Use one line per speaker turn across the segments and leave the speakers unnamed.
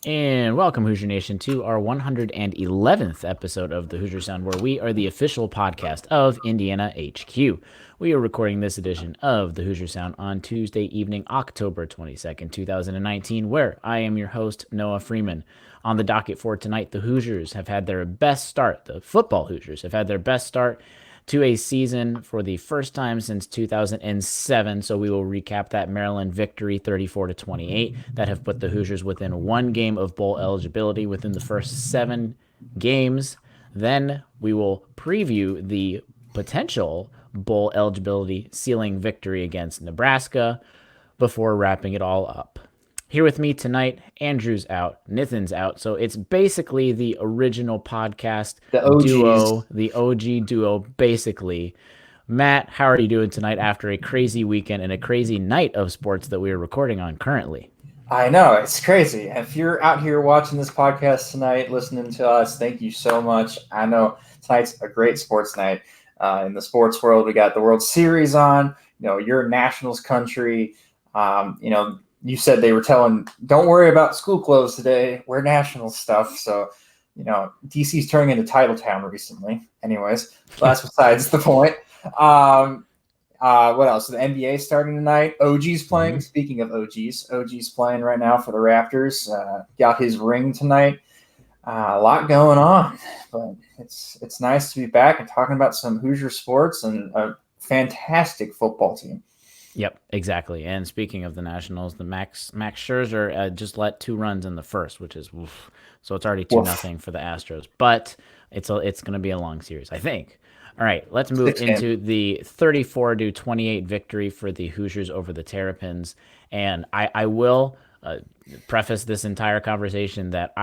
And welcome, Hoosier Nation, to our 111th episode of the Hoosier Sound, where we are the official podcast of Indiana HQ. We are recording this edition of the Hoosier Sound on Tuesday evening, October 22nd, 2019, where I am your host, Noah Freeman. On the docket for tonight, the Hoosiers have had their best start. The football Hoosiers have had their best start to a season for the first time since 2007. So we will recap that Maryland victory 34-28 that have put the Hoosiers within one game of bowl eligibility within the first 7 games. Then we will preview the potential bowl eligibility ceiling victory against Nebraska before wrapping it all up. Here with me tonight, Andrew's out, Nithin's out, so it's basically the original podcast
The OGs.
duo, the OG duo, basically. Matt, how are you doing tonight after a crazy weekend and a crazy night of sports that we are recording on currently?
I know, it's crazy. If you're out here watching this podcast tonight, listening to us, thank you so much. I know tonight's a great sports night. In the sports world, we got the World Series on. You know, you're a nationals country. You said they were telling, don't worry about school clothes today. We're national stuff. So, DC's turning into title town recently. Anyways, that's besides the point. What else? The NBA starting tonight. OG's playing. Mm-hmm. Speaking of OG's playing right now for the Raptors. Got his ring tonight. A lot going on, but it's nice to be back and talking about some Hoosier sports and a fantastic football team.
Yep, exactly. And speaking of the Nationals, the Max Scherzer just let 2 runs in the first, which is oof. So it's already 2-0 for the Astros. But it's going to be a long series, I think. All right, let's move into the 34-28 victory for the Hoosiers over the Terrapins. And I will preface this entire conversation that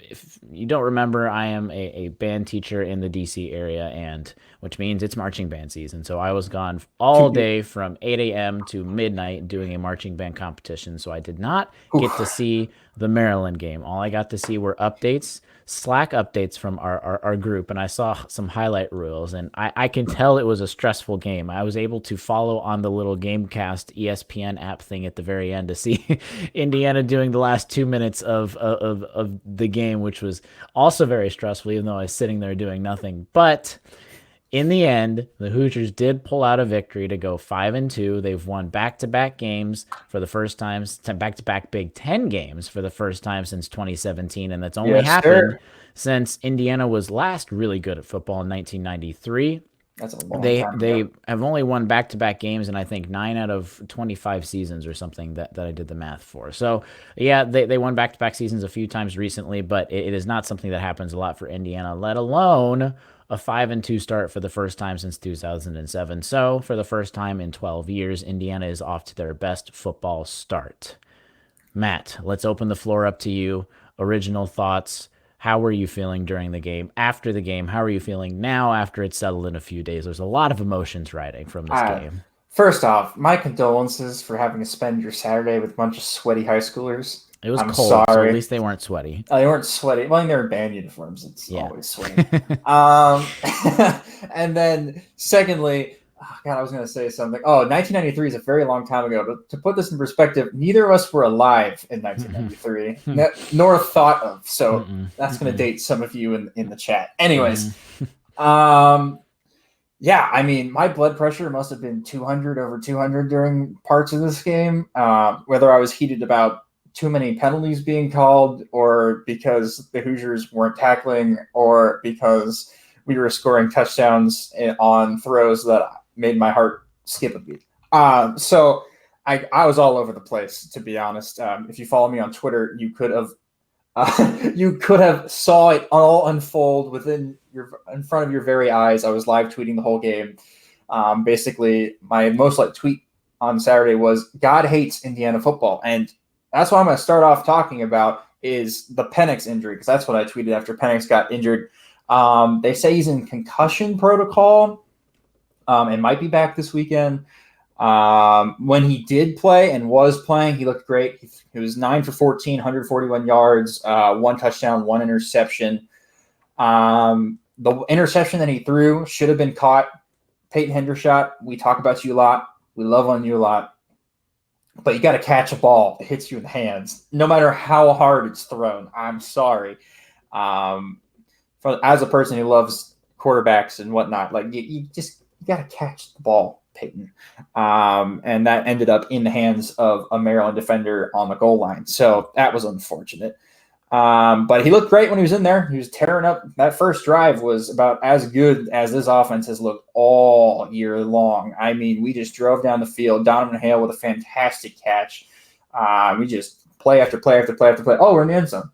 if you don't remember, I am a band teacher in the DC area, and which means it's marching band season. So I was gone all day from 8 a.m. to midnight doing a marching band competition. So I did not get to see the Maryland game. All I got to see were Slack updates from our group, and I saw some highlight reels, and I can tell it was a stressful game. I was able to follow on the little Gamecast ESPN app thing at the very end to see Indiana doing the last 2 minutes of the game, which was also very stressful, even though I was sitting there doing nothing. But in the end, the Hoosiers did pull out a victory to go 5-2. They've won back-to-back games for the first time, back-to-back Big Ten games for the first time since 2017, and that's only happened since Indiana was last really good at football in 1993.
That's a long time
They
ago.
have only won back-to-back games in, I think, 9 out of 25 seasons or something that I did the math for. So, yeah, they won back-to-back seasons a few times recently, but it is not something that happens a lot for Indiana, let alone a 5-2 start for the first time since 2007. So, for the first time in 12 years, Indiana is off to their best football start. Matt, let's open the floor up to you. Original thoughts. How were you feeling during the game? After the game, how are you feeling now after it's settled in a few days? There's a lot of emotions riding from this game.
First off, my condolences for having to spend your Saturday with a bunch of sweaty high schoolers.
It was cold, sorry. So at least they weren't sweaty.
They weren't sweaty. Well, they're in band uniforms. It's always sweaty. And then secondly, I was going to say something. 1993 is a very long time ago. To put this in perspective, neither of us were alive in 1993, nor thought of. So that's going to date some of you in the chat. Anyways, yeah, I mean, my blood pressure must have been 200 over 200 during parts of this game, whether I was heated about too many penalties being called, or because the Hoosiers weren't tackling, or because we were scoring touchdowns on throws that made my heart skip a beat. So I was all over the place, to be honest. If you follow me on Twitter, you could have saw it all unfold in front of your very eyes. I was live tweeting the whole game. Basically, my most liked tweet on Saturday was, "God hates Indiana football," and that's what I'm going to start off talking about is the Penix injury, because that's what I tweeted after Penix got injured. They say he's in concussion protocol. It might be back this weekend. When he did play and was playing, he looked great. He was 9 for 14, 141 yards, 1 touchdown, 1 interception. The interception that he threw should have been caught. Peyton Hendershot, we talk about you a lot. We love on you a lot. but you got to catch a ball that hits you in the hands, no matter how hard it's thrown. I'm sorry. Um, as a person who loves quarterbacks and whatnot, like you got to catch the ball, Peyton. And that ended up in the hands of a Maryland defender on the goal line. So that was unfortunate. But he looked great when he was in there. He was tearing up. That first drive was about as good as this offense has looked all year long. I mean, we just drove down the field. Donovan Hale with a fantastic catch. We just play after play after play after play. Oh, we're in the end zone.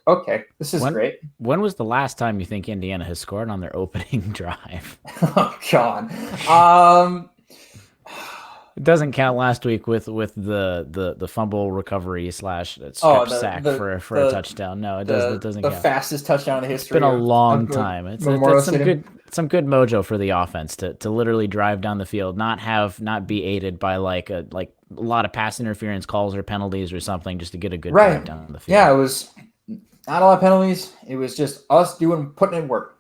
Okay, this is great.
When was the last time you think Indiana has scored on their opening drive?
Oh, God.
It doesn't count last week with the fumble recovery / sack for a touchdown. No, it doesn't
the
count.
fastest touchdown in the history.
It's been a long time. It's some good mojo for the offense to literally drive down the field, not be aided by like a lot of pass interference calls or penalties or something, just to get a good drive down the field.
Yeah, it was not a lot of penalties. It was just us putting in work,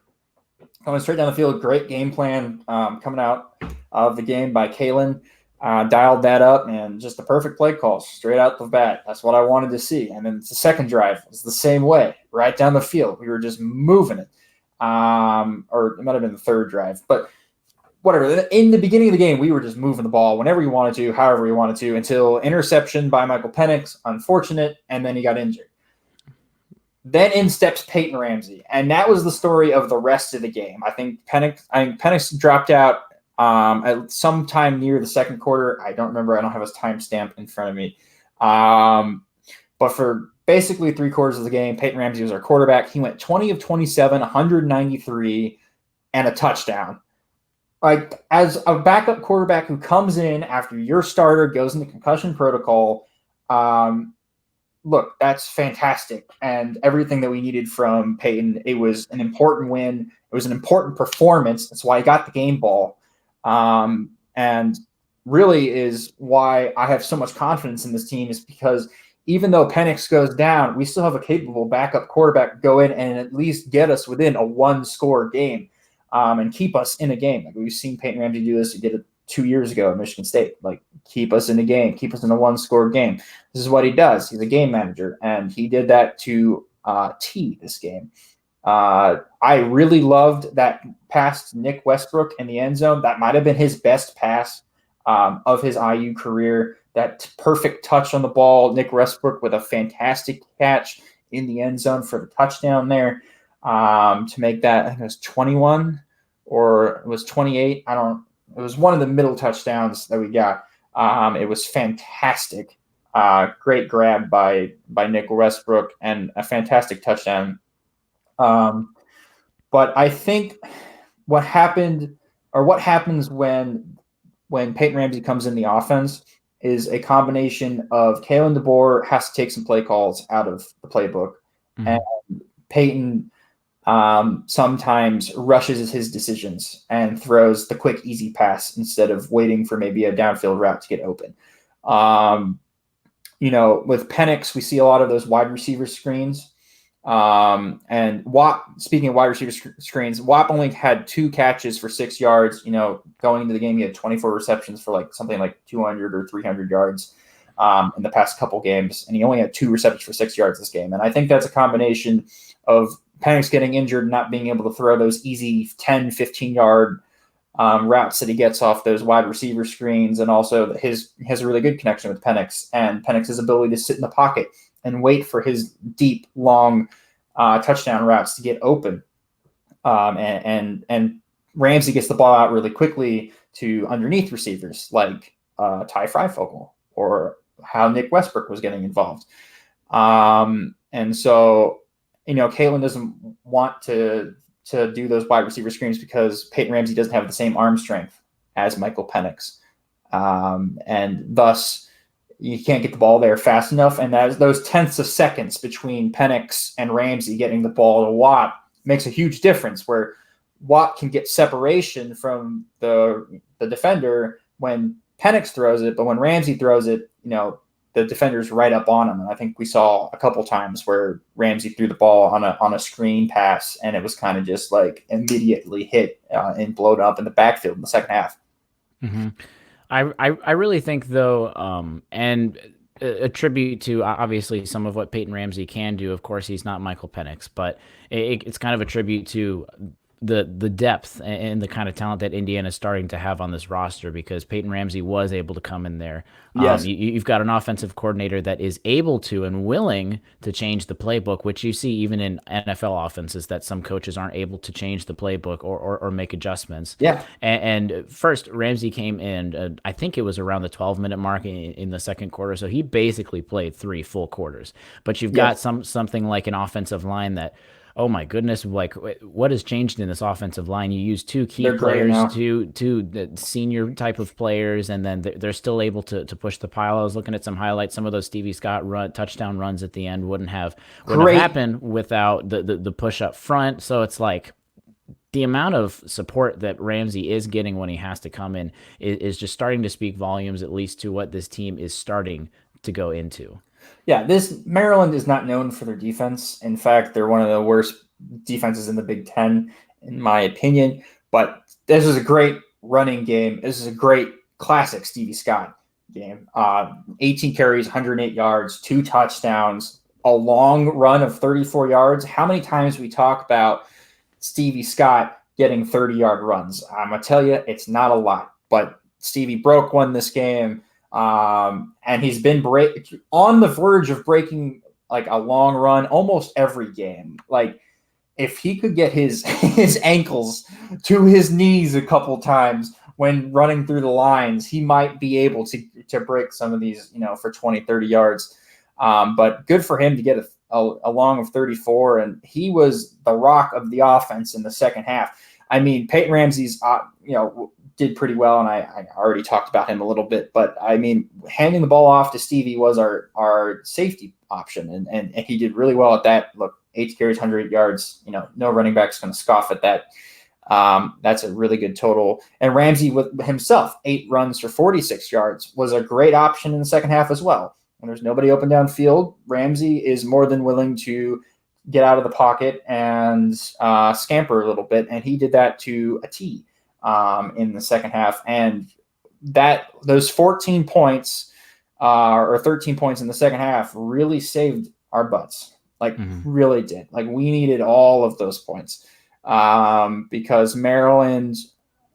coming straight down the field. Great game plan coming out of the game by Kalen. Dialed that up, and just the perfect play call straight out the bat. That's what I wanted to see. And then the second drive was the same way, right down the field. We were just moving it. Or it might have been the third drive, but whatever. In the beginning of the game, we were just moving the ball whenever we wanted to, however we wanted to, until interception by Michael Penix, unfortunate, and then he got injured. Then in steps Peyton Ramsey, and that was the story of the rest of the game. I think Penix dropped out at some time near the second quarter. I don't remember. I don't have his timestamp in front of me. But for basically 3/4 of the game, Peyton Ramsey was our quarterback. He went 20 of 27, 193, and a touchdown. Like, as a backup quarterback who comes in after your starter goes into concussion protocol, look, that's fantastic. And everything that we needed from Peyton, it was an important win. It was an important performance. That's why he got the game ball. And really is why I have so much confidence in this team, is because even though Penix goes down, we still have a capable backup quarterback go in and at least get us within a one-score game, and keep us in a game. Like, we've seen Peyton Ramsey do this. He did it 2 years ago at Michigan State. Like, keep us in a game, keep us in a one-score game. This is what he does. He's a game manager, and he did that to T this game. I really loved that pass to Nick Westbrook in the end zone. That might have been his best pass of his IU career. That perfect touch on the ball. Nick Westbrook with a fantastic catch in the end zone for the touchdown there, to make that. I think it was 21 or it was 28. It was one of the middle touchdowns that we got. It was fantastic. Great grab by Nick Westbrook and a fantastic touchdown. But I think what happens when Peyton Ramsey comes in the offense is a combination of Kalen DeBoer has to take some play calls out of the playbook, and Peyton sometimes rushes his decisions and throws the quick, easy pass instead of waiting for maybe a downfield route to get open. With Penix, we see a lot of those wide receiver screens. And Watt, speaking of wide receiver screens, Watt only had 2 catches for 6 yards. Going into the game, he had 24 receptions for something like 200 or 300 yards in the past couple games, and he only had 2 receptions for 6 yards this game. And I think that's a combination of Penix getting injured, and not being able to throw those easy 10, 15-yard routes that he gets off those wide receiver screens, and also he has a really good connection with Penix, and Penix's ability to sit in the pocket and wait for his deep, long touchdown routes to get open. And Ramsey gets the ball out really quickly to underneath receivers like Ty Freifogel, or how Nick Westbrook was getting involved. And so, Kalen doesn't want to do those wide receiver screens because Peyton Ramsey doesn't have the same arm strength as Michael Penix. And thus, you can't get the ball there fast enough. And those tenths of seconds between Penix and Ramsey getting the ball to Watt makes a huge difference, where Watt can get separation from the defender when Penix throws it, but when Ramsey throws it, the defender's right up on him. And I think we saw a couple times where Ramsey threw the ball on a screen pass, and it was kind of just like immediately hit and blown up in the backfield in the second half.
Mm-hmm. I really think though, and a tribute to obviously some of what Peyton Ramsey can do. Of course, he's not Michael Penix, but it's kind of a tribute to the depth and the kind of talent that Indiana is starting to have on this roster because Peyton Ramsey was able to come in there.
Yes.
You've got an offensive coordinator that is able to and willing to change the playbook, which you see even in NFL offenses that some coaches aren't able to change the playbook or make adjustments.
Yeah.
And first, Ramsey came in, I think it was around the 12-minute mark in the second quarter. So he basically played 3 full quarters. But you've got
Yes.
something like an offensive line that, oh my goodness, like what has changed in this offensive line? You use two key
They're great
players,
now.
two senior type of players, and then they're still able to push the pile. I was looking at some highlights. Some of those Stevie Scott touchdown runs at the end wouldn't have
Great.
happened without the push up front. So it's like the amount of support that Ramsey is getting when he has to come in is just starting to speak volumes, at least to what this team is starting to go into.
Yeah, this Maryland is not known for their defense. In fact, they're one of the worst defenses in the Big Ten, in my opinion. But this is a great running game. This is a great classic Stevie Scott game. 18 carries, 108 yards, 2 touchdowns, a long run of 34 yards. How many times we talk about Stevie Scott getting 30-yard runs? I'm gonna tell you, it's not a lot. But Stevie broke one this game. And he's been on the verge of breaking like a long run almost every game. Like if he could get his his ankles to his knees a couple times when running through the lines, he might be able to break some of these, for 20, 30 yards. But good for him to get a long of 34, and he was the rock of the offense in the second half. I mean, Peyton Ramsey's, did pretty well, and I already talked about him a little bit. But I mean, handing the ball off to Stevie was our safety option, and he did really well at that. Look, 8 carries, 108 yards. No running back's going to scoff at that. That's a really good total. And Ramsey with himself, 8 runs for 46 yards, was a great option in the second half as well. When there's nobody open downfield, Ramsey is more than willing to get out of the pocket and scamper a little bit, and he did that to a T in the second half. And those 14 points or 13 points in the second half really saved our butts. Like, really did. Like, we needed all of those points because Maryland,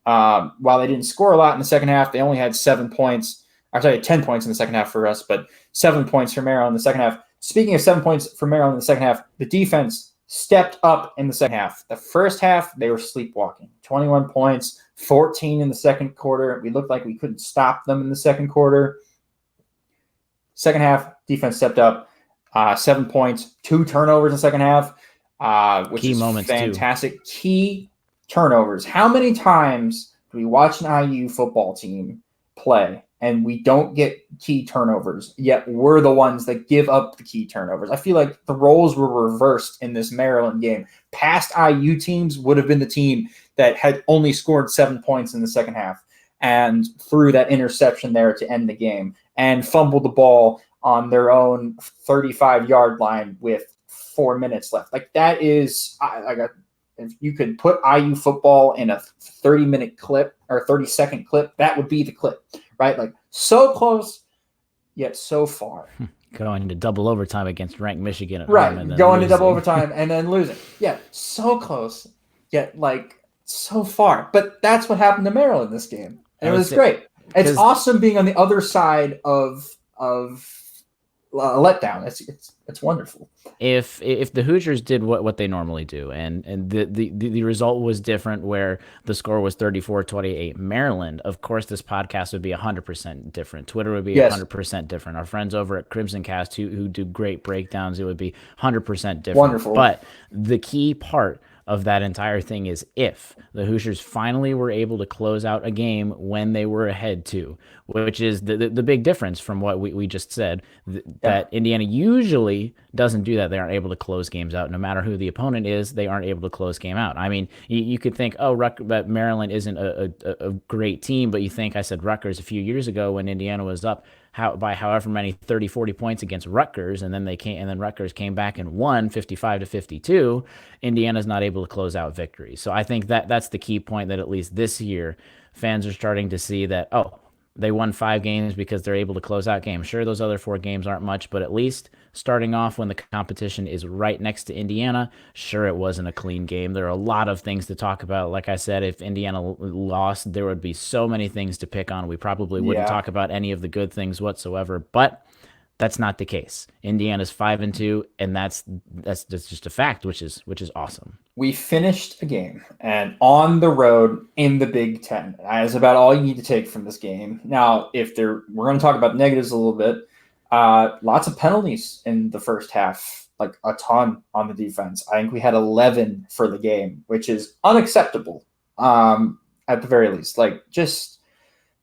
while they didn't score a lot in the second half, they only had 7 points. I'm sorry, 10 points in the second half for us, but 7 points for Maryland in the second half. Speaking of 7 points for Maryland in the second half, the defense stepped up in the second half. The first half, they were sleepwalking. 21 points, 14 in the second quarter. We looked like we couldn't stop them in the second quarter. Second half, defense stepped up. 7 points, 2 turnovers in the second half, which
Key
is
moments
fantastic. Key turnovers. How many times do we watch an IU football team play and we don't get key turnovers, yet we're the ones that give up the key turnovers? I feel like the roles were reversed in this Maryland game. Past IU teams would have been the team that had only scored 7 points in the second half and threw that interception there to end the game and fumbled the ball on their own 35-yard line with 4 minutes left. Like, that is, if you could put IU football in a 30-minute clip or 30-second clip, that would be the clip, right? Like, so close, yet so far.
Going into double overtime against ranked Michigan at
Right,
home and then
going
losing.
to double overtime and then losing. Yeah, so close, yet like so far. But that's what happened to Maryland this game, and it was great. It's awesome being on the other side of letdown. It's wonderful.
If the Hoosiers did what they normally do, and the result was different, where the score was 34-28, Maryland, of course, this podcast would be 100% different. Twitter would be 100% different. Our friends over at Crimson Cast who do great breakdowns, it would be 100% different.
Wonderful.
But the key part of that entire thing is if the Hoosiers finally were able to close out a game when they were ahead too, which is the big difference from what we just said, that Indiana usually doesn't do that. They aren't able to close games out. No matter who the opponent is, they aren't able to close game out. I mean, you could think, but Maryland isn't a great team, but you think, I said Rutgers a few years ago when Indiana was up by however many 30, 40 points against Rutgers, and then Rutgers came back and won 55-52. Indiana's not able to close out victories. So I think that's the key point, that at least this year fans are starting to see that, They won 5 games because they're able to close out games. Sure, those other 4 games aren't much, but at least starting off when the competition is right next to Indiana, sure, it wasn't a clean game. There are a lot of things to talk about. Like I said, if Indiana lost, there would be so many things to pick on. We probably wouldn't
Yeah.
talk about any of the good things whatsoever, but that's not the case. Indiana's 5-2, and that's just a fact, which is awesome.
We finished a game and on the road in the Big Ten. That is about all you need to take from this game. Now, we're going to talk about negatives a little bit. Lots of penalties in the first half, like a ton on the defense. I think we had 11 for the game, which is unacceptable at the very least. Like just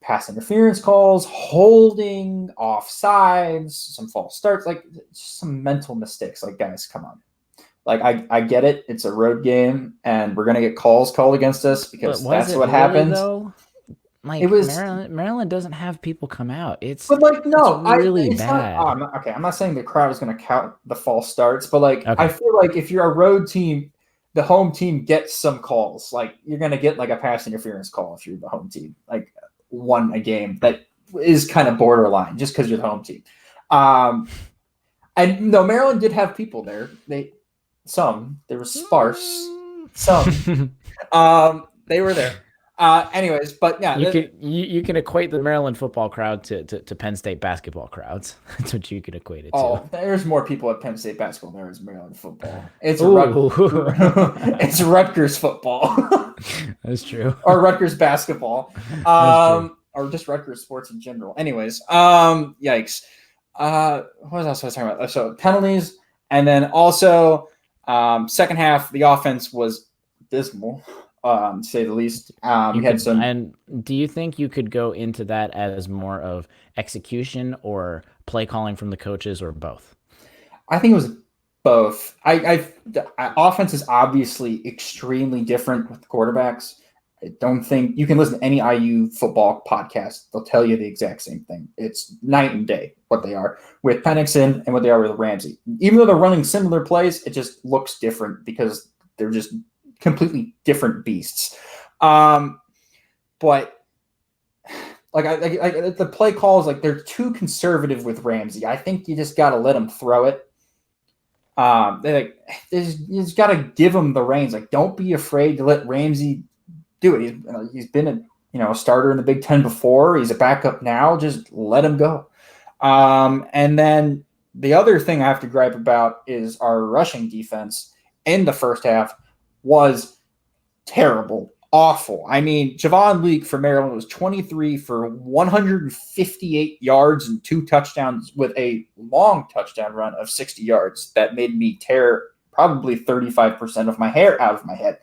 pass interference calls, holding, offsides, some false starts, like just some mental mistakes. Like, guys, come on. Like I get it. It's a road game, and we're gonna get calls called against us
But
because
was
that's
it
what
really
happens.
though?
It
Like
was,
Maryland doesn't have people come out. It's
but like
it's
no,
really
it's not.
bad.
Okay, I'm not saying the crowd is gonna count the false starts, but like I
Okay.
feel like if you're a road team, the home team gets some calls. Like you're gonna get like a pass interference call if you're the home team. Like won a game that is kind of borderline just because you're the home team. Um, and no, Maryland did have people there. There was sparse. Some they were there. Anyways, but yeah,
You can equate the Maryland football crowd to Penn State basketball crowds. That's what you can equate it to.
there's more people at Penn State basketball than there is Maryland football. It's
Ooh,
it's Rutgers football
that's true.
or Rutgers basketball,
That's true.
or just Rutgers sports in general. Anyways, yikes. What else was I talking about? So penalties, and then also second half the offense was dismal, to say the least. We had some.
And do you think you could go into that as more of execution or play calling from the coaches or both?
I think it was both. The offense is obviously extremely different with quarterbacks. I don't think you can listen to any IU football podcast. They'll tell you the exact same thing. It's night and day what they are with Penixon and what they are with Ramsey. Even though they're running similar plays, it just looks different because they're just completely different beasts. But like the play calls, like they're too conservative with Ramsey. I think you just got to let him throw it. You just got to give him the reins. Like, don't be afraid to let Ramsey do it. He's been a starter in the Big Ten before. He's a backup now. Just let him go. And then the other thing I have to gripe about is our rushing defense in the first half was terrible, awful. I mean, Javon Leake for Maryland was 23 for 158 yards and 2 touchdowns with a long touchdown run of 60 yards that made me tear probably 35% of my hair out of my head,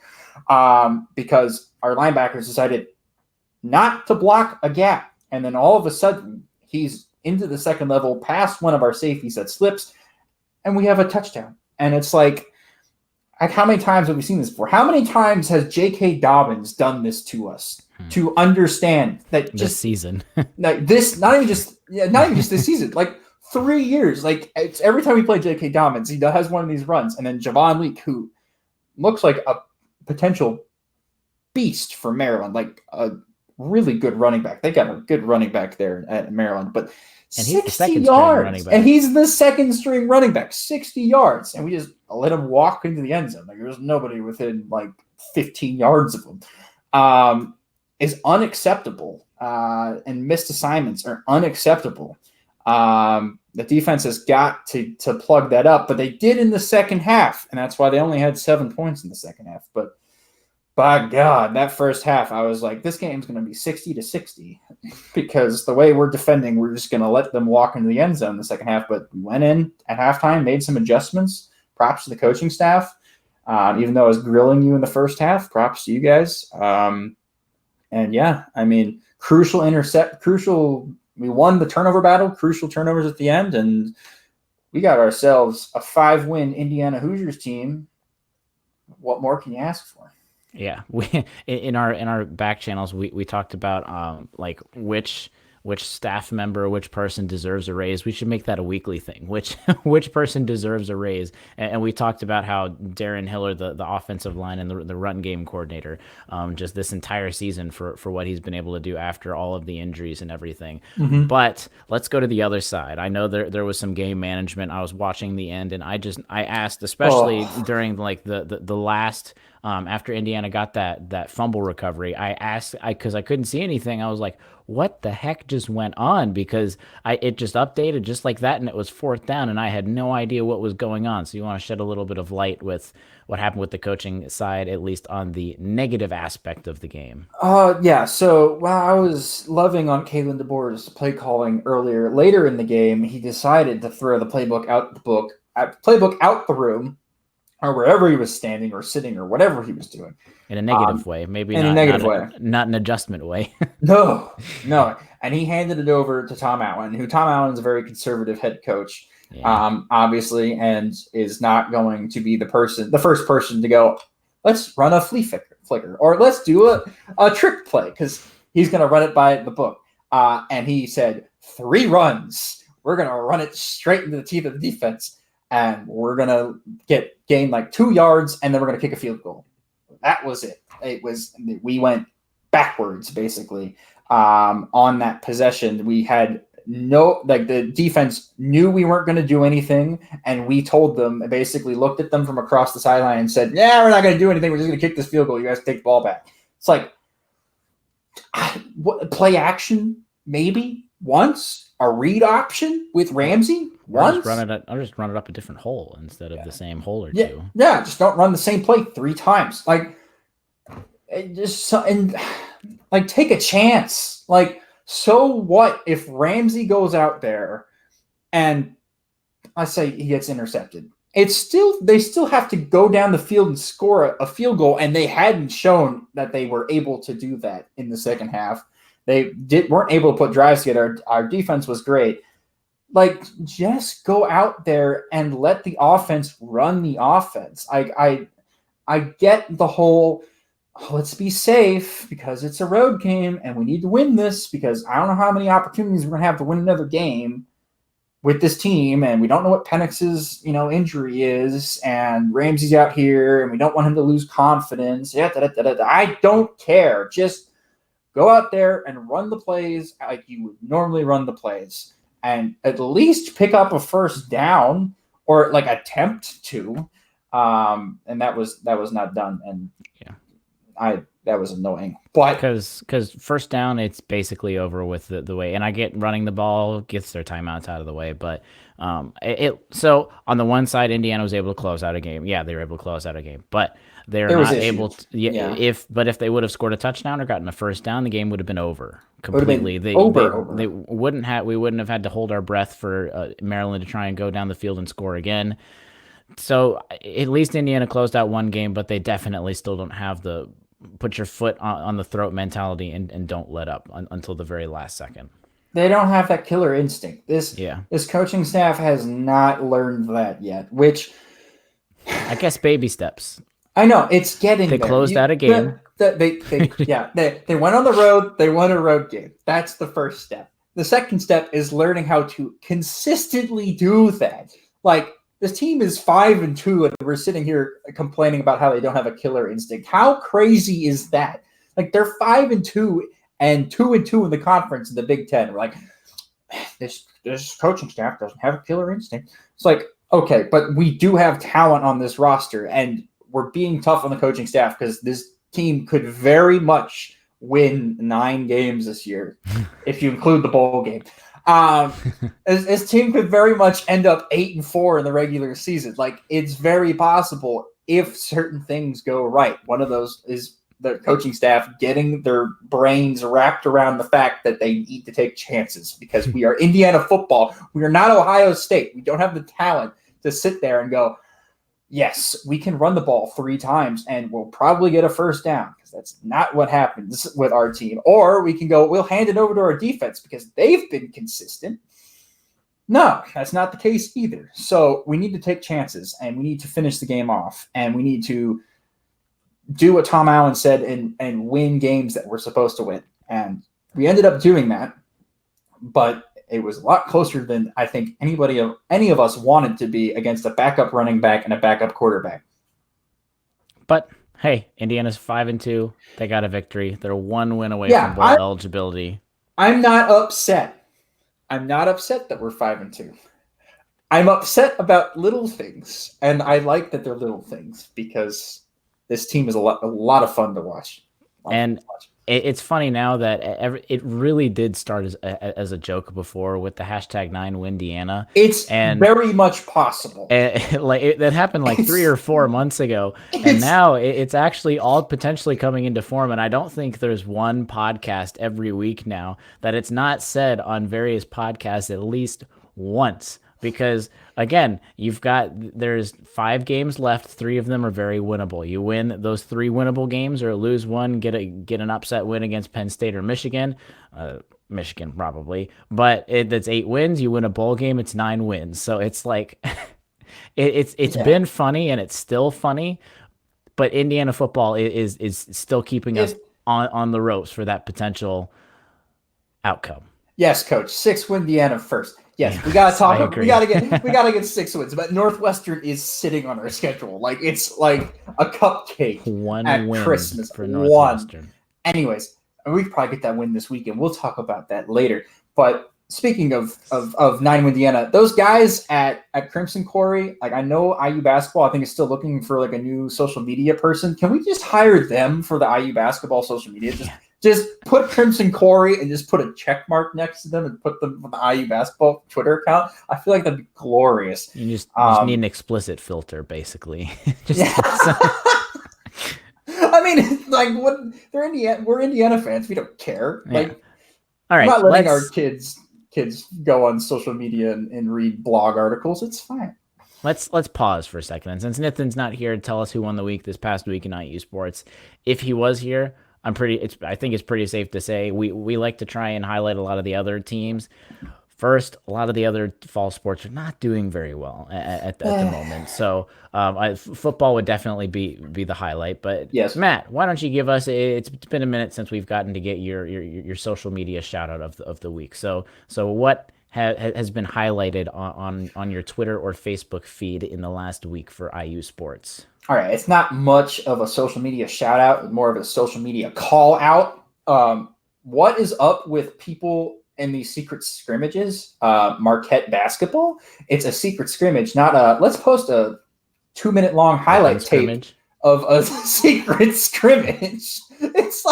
because our linebackers decided not to block a gap. And then all of a sudden, he's into the second level, past one of our safeties that slips, and we have a touchdown. And it's like how many times have we seen this before? How many times has J.K. Dobbins done this to us to understand that
this season?
not even just this season, like 3 years. Like it's every time we play J.K. Dobbins, he has one of these runs, and then Javon Leake, who looks like a potential beast for Maryland, like a really good running back. They got a good running back there at Maryland, but
And he's the
60
second
yards,
running back.
and he's the second string running back, 60 yards, and we just let him walk into the end zone. Like there's nobody within like 15 yards of him. Is unacceptable, and missed assignments are unacceptable. The defense has got to plug that up, but they did in the second half, and that's why they only had 7 points in the second half. But by God, that first half, I was like, this game's going to be 60-60 because the way we're defending, we're just going to let them walk into the end zone in the second half. But we went in at halftime, made some adjustments. Props to the coaching staff. Even though I was grilling you in the first half, props to you guys. And yeah, I mean, crucial. We won the turnover battle, crucial turnovers at the end, and we got ourselves a 5-win Indiana Hoosiers team. What more can you ask for?
Yeah, we in our back channels we talked about like which which staff member, which person deserves a raise. We should make that a weekly thing. Which person deserves a raise? And we talked about how Darren Hiller, the offensive line and the run game coordinator, just this entire season for what he's been able to do after all of the injuries and everything.
Mm-hmm.
But let's go to the other side. I know there was some game management. I was watching the end, and I asked, especially
Oh,
during like the last after Indiana got that fumble recovery, I asked because I couldn't see anything. I was like, what the heck just went on? Because it just updated just like that, and it was fourth down, and I had no idea what was going on. So you want to shed a little bit of light with what happened with the coaching side, at least on the negative aspect of the game.
yeah. So while I was loving on Kalen DeBoer's play calling earlier, later in the game, he decided to throw the playbook out the room, or wherever he was standing or sitting or whatever he was doing.
In a negative way, maybe
In a
not
negative way.
not an adjustment way.
No, no. And he handed it over to Tom Allen, who Tom Allen is a very conservative head coach,
Yeah.
obviously, and is not going to be the first person to go, let's run a flea flicker, or let's do a trick play, because he's going to run it by the book. And he said, 3 runs. We're going to run it straight into the teeth of the defense, and we're going to gain like 2 yards, and then we're going to kick a field goal. That was it. We went backwards, basically. On that possession, we had the defense knew we weren't going to do anything, and we told them, basically looked at them from across the sideline and said, yeah, we're not going to do anything. We're just going to kick this field goal. You guys take the ball back. It's like, play action, maybe once, a read option with Ramsey once.
I'll just run it up a different hole instead of the same hole or
two. Yeah, just don't run the same play 3 times. Like, take a chance. Like, so what if Ramsey goes out there and I say he gets intercepted? They still have to go down the field and score a field goal, and they hadn't shown that they were able to do that in the second half. They weren't able to put drives together. Our defense was great. Like, just go out there and let the offense run the offense. I get the whole, let's be safe because it's a road game and we need to win this because I don't know how many opportunities we're going to have to win another game with this team, and we don't know what Penix's injury is, and Ramsey's out here, and we don't want him to lose confidence. I don't care. Just go out there and run the plays like you would normally run the plays, and at least pick up a first down or like attempt to. And that was not done, and that was annoying. But
because first down, it's basically over with the way. And I get running the ball gets their timeouts out of the way, but so on the one side, Indiana was able to close out a game. Yeah, they were able to close out a game, but they're not able to. Yeah. If they would have scored a touchdown or gotten a first down, the game would have been over completely. They wouldn't have. We wouldn't have had to hold our breath for Maryland to try and go down the field and score again. So at least Indiana closed out one game, but they definitely still don't have the put your foot on the throat mentality and don't let up until the very last second.
They don't have that killer instinct. This coaching staff has not learned that yet, which
I guess baby steps.
I know it's getting.
They closed out a game.
They went on the road. They won a road game. That's the first step. The second step is learning how to consistently do that. Like, this team is 5-2, and we're sitting here complaining about how they don't have a killer instinct. How crazy is that? Like, they're 5-2 and 2-2 in the conference in the Big Ten. We're like, this coaching staff doesn't have a killer instinct. It's like, okay, but we do have talent on this roster, and we're being tough on the coaching staff because this team could very much win 9 games this year if you include the bowl game. His team could very much end up 8-4 in the regular season. Like, it's very possible if certain things go right. One of those is the coaching staff getting their brains wrapped around the fact that they need to take chances because we are Indiana football. We are not Ohio State. We don't have the talent to sit there and go, yes, we can run the ball 3 times and we'll probably get a first down, because that's not what happens with our team. Or we can go, we'll hand it over to our defense because they've been consistent. No, that's not the case either. So we need to take chances, and we need to finish the game off, and we need to do what Tom Allen said and win games that we're supposed to win. And we ended up doing that. but it was a lot closer than I think any of us wanted to be against a backup running back and a backup quarterback.
But hey, Indiana's 5-2. They got a victory. They're one win away
Yeah,
from bowl eligibility.
I'm not upset. I'm not upset that we're 5-2. I'm upset about little things, and I like that they're little things because this team is a lot of fun to watch.
And it's funny now that it really did start as a joke before with the hashtag 9WinDiana.
It's very much possible.
That happened like 3 or 4 months ago, and now it's actually all potentially coming into form. And I don't think there's one podcast every week now that it's not said on various podcasts at least once. Because again, there's 5 games left. 3 of them are very winnable. You win those 3 winnable games, or lose one, get an upset win against Penn State or Michigan. Michigan probably, but that's 8 wins. You win a bowl game, it's 9 wins. So it's like it's been funny, and it's still funny. But Indiana football is still keeping us on the ropes for that potential outcome.
Yes, Coach. 6-win Indiana first. Yes, we gotta talk. We gotta get 6 wins. But Northwestern is sitting on our schedule. Like it's like a cupcake.
One
at
win
Christmas
for Northwestern.
Anyways, we could probably get that win this weekend. We'll talk about that later. But speaking of 9-win Indiana, those guys at Crimson Quarry, like I know IU basketball, I think is still looking for like a new social media person. Can we just hire them for the IU basketball social media? Just put Crimson Quarry and just put a check mark next to them and put them on the IU basketball Twitter account. I feel like that'd be glorious.
You just need an explicit filter, basically.
I mean, like we're Indiana fans. We don't care.
Yeah.
Like,
all right,
I'm not letting our kids go on social media and read blog articles. It's fine.
Let's pause for a second. And since Nathan's not here to tell us who won the week this past week in IU sports, if he was here, I think it's pretty safe to say we like to try and highlight a lot of the other teams. First, a lot of the other fall sports are not doing very well at the moment. So football would definitely be the highlight. But
yes,
Matt, why don't you give us? It's been a minute since we've gotten to get your social media shout out of the week. So what has been highlighted on your Twitter or Facebook feed in the last week for IU sports?
All right, it's not much of a social media shout out, more of a social media call out. What is up with people in these secret scrimmages? Marquette basketball. It's a secret scrimmage, not a. Let's post a 2-minute long highlight tape of a secret scrimmage. It's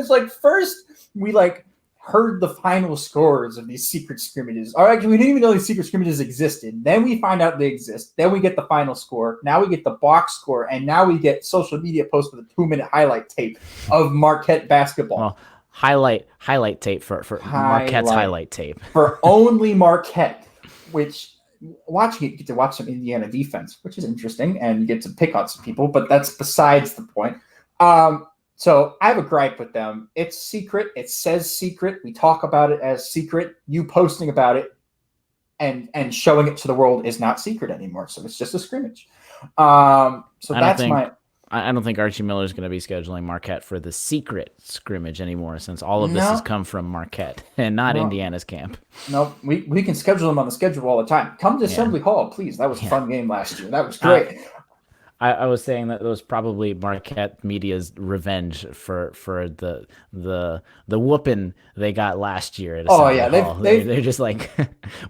like first we heard the final scores of these secret scrimmages. All right, we didn't even know these secret scrimmages existed. Then we find out they exist. Then we get the final score. Now we get the box score, and now we get social media posts with a 2-minute highlight tape of Marquette basketball.
Well, highlight tape for Marquette's highlight tape
for only Marquette. Which watching it, you get to watch some Indiana defense, which is interesting, and you get to pick on some people, but that's besides the point. So I have a gripe with them. It's secret. It says secret. We talk about it as secret. You posting about it and showing it to the world is not secret anymore. So it's just a scrimmage. I
don't think Archie Miller is going to be scheduling Marquette for the secret scrimmage anymore, since all of this has come from Marquette and not Indiana's camp.
No, we can schedule them on the schedule all the time. Come to Assembly Hall, please. That was a fun game last year. That was great.
I was saying that it was probably Marquette media's revenge for the whooping they got last year at Assembly Hall. They're just like,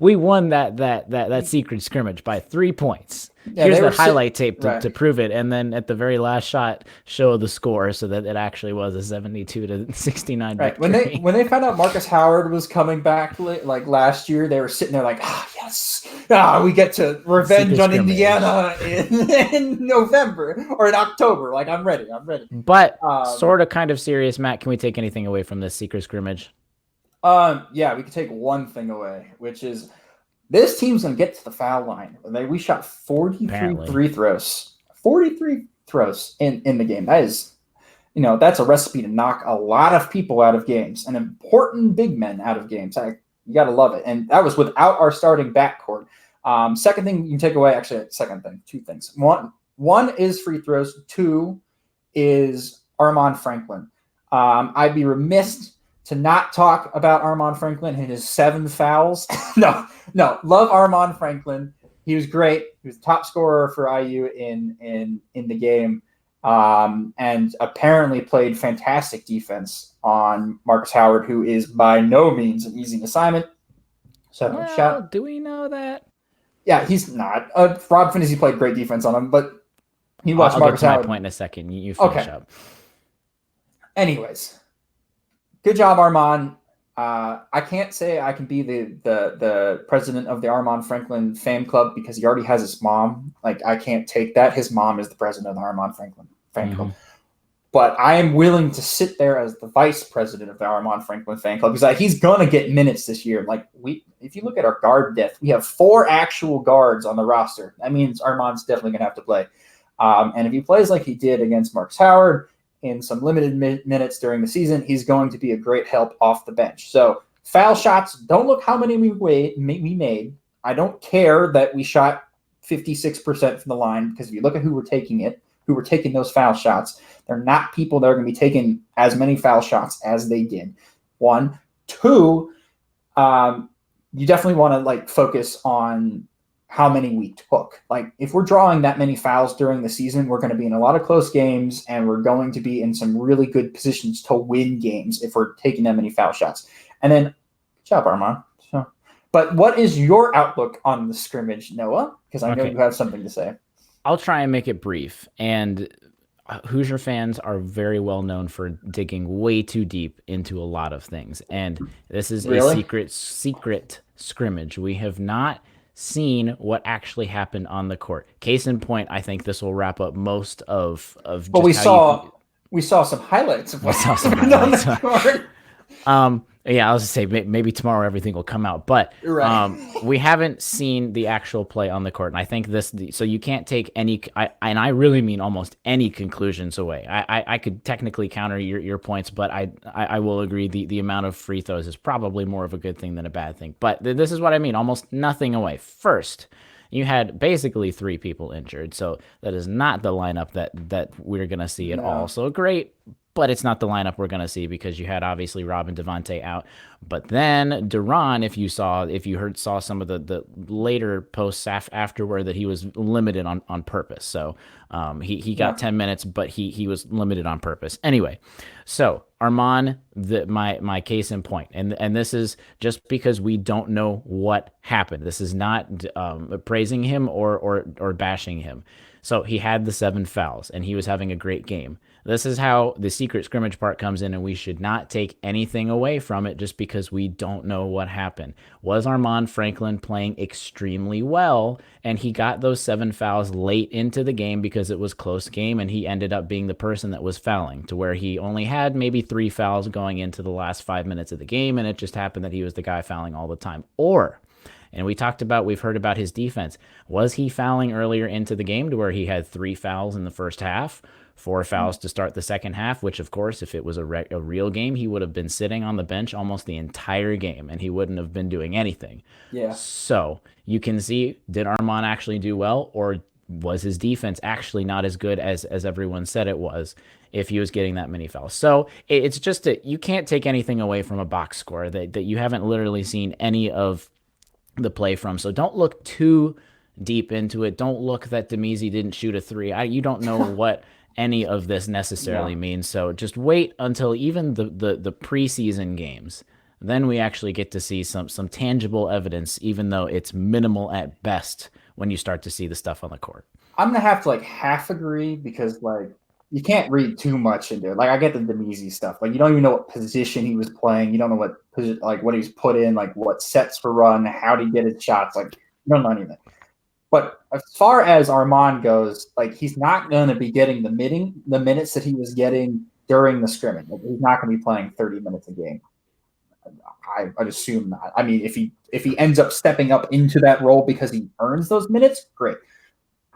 we won that secret scrimmage by 3 points. Yeah, here's the highlight tape to prove it, and then at the very last shot, show the score so that it actually was a 72-69 victory.
When they found out Marcus Howard was coming back like last year, they were sitting there like, yes, we get to revenge on Indiana in November or in October. Like I'm ready.
But sort of kind of serious, Matt. Can we take anything away from this secret scrimmage?
Yeah, we can take one thing away, which is this team's going to get to the foul line. We shot 43 free throws. 43 throws in the game. That is, that's a recipe to knock a lot of people out of games and important big men out of games. You got to love it. And that was without our starting backcourt. Second thing you can take away, actually, second thing, 2 things. One is free throws. 2 is Armand Franklin. I'd be remiss to not talk about Armaan Franklin and his 7 fouls. No, love Armaan Franklin. He was great. He was the top scorer for IU in the game, and apparently played fantastic defense on Marcus Howard, who is by no means an easy assignment. So
well, do we know that?
Yeah, he's not. Rob Finney played great defense on him, but you watch
I'll
Marcus
get to
Howard.
my point in a second. You finish up.
Anyways, good job, Armaan. I can't say I can be the president of the Armaan Franklin fan club because he already has his mom. Like, I can't take that. His mom is the president of the Armaan Franklin fan club. But I am willing to sit there as the vice president of the Armaan Franklin fan club because he's gonna get minutes this year. Like, if you look at our guard depth, we have 4 actual guards on the roster. That means Armaan's definitely gonna have to play. And if he plays like he did against Marcus Howard in some limited minutes during the season, he's going to be a great help off the bench. So foul shots, don't look how many we made. I don't care that we shot 56% from the line because if you look at who were taking those foul shots, they're not people that are going to be taking as many foul shots as they did. 1, 2, you definitely want to focus on how many we took. Like, if we're drawing that many fouls during the season, we're going to be in a lot of close games and we're going to be in some really good positions to win games if we're taking that many foul shots. And then, good job, Armaan. But what is your outlook on the scrimmage, Noah? Because I know you have something to say.
I'll try and make it brief. And Hoosier fans are very well known for digging way too deep into a lot of things. And this is a secret scrimmage. We have not seen what actually happened on the court. Case in point, I think this will wrap up most of
But we saw some highlights of what happened on the court.
Yeah, I was just say maybe tomorrow everything will come out, but we haven't seen the actual play on the court, and I think so you can't take any, and I really mean almost any conclusions away. I could technically counter your points, but I will agree the amount of free throws is probably more of a good thing than a bad thing. But this is what I mean, almost nothing away. First, you had basically 3 people injured, so that is not the lineup that we're gonna see at all. So great. But it's not the lineup we're going to see because you had obviously Rob and Devontae out. But then Duran, if you saw some of the later posts afterward, that he was limited on purpose. So he got 10 minutes, but he was limited on purpose. Anyway, so Armaan, my case in point, and this is just because we don't know what happened. This is not praising him or bashing him. So he had the 7 fouls, and he was having a great game. This is how the secret scrimmage part comes in, and we should not take anything away from it just because we don't know what happened. Was Armaan Franklin playing extremely well, and he got those 7 fouls late into the game because it was close game, and he ended up being the person that was fouling, to where he only had maybe 3 fouls going into the last 5 minutes of the game, and it just happened that he was the guy fouling all the time. And we've heard about his defense. Was he fouling earlier into the game to where he had 3 fouls in the first half, 4 fouls to start the second half, which, of course, if it was a real game, he would have been sitting on the bench almost the entire game, and he wouldn't have been doing anything.
Yeah.
So you can see, did Armaan actually do well, or was his defense actually not as good as everyone said it was if he was getting that many fouls? So it's just you can't take anything away from a box score that you haven't literally seen any of the play from. So don't look too deep into it. Don't look that Demizi didn't shoot a 3. You don't know what any of this necessarily means. So just wait until even the preseason games. Then we actually get to see some tangible evidence, even though it's minimal at best when you start to see the stuff on the court.
I'm going to have to half agree because you can't read too much into it. I get the Demizi stuff. You don't even know what position he was playing. You don't know what he was put in, what sets were run, how to get his shots. You don't know anything. But as far as Armaan goes, he's not going to be getting the minutes that he was getting during the scrimmage. He's not going to be playing 30 minutes a game. I'd assume not. I mean, if he ends up stepping up into that role because he earns those minutes, great.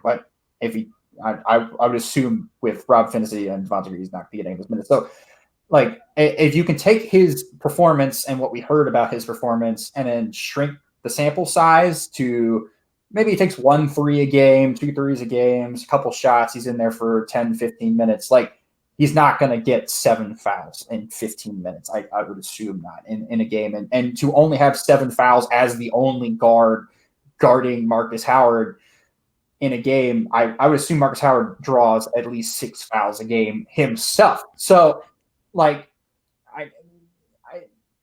But I would assume with Rob Finney and Devontae, he's not getting those minutes. So, if you can take his performance and what we heard about his performance and then shrink the sample size to maybe he takes 1 3 a game, 2 3s a game, a couple shots, he's in there for 10, 15 minutes. he's not going to get 7 fouls in 15 minutes. I would assume not in a game. And to only have 7 fouls as the only guard guarding Marcus Howard in a game, I would assume Marcus Howard draws at least 6 fouls a game himself. So, like,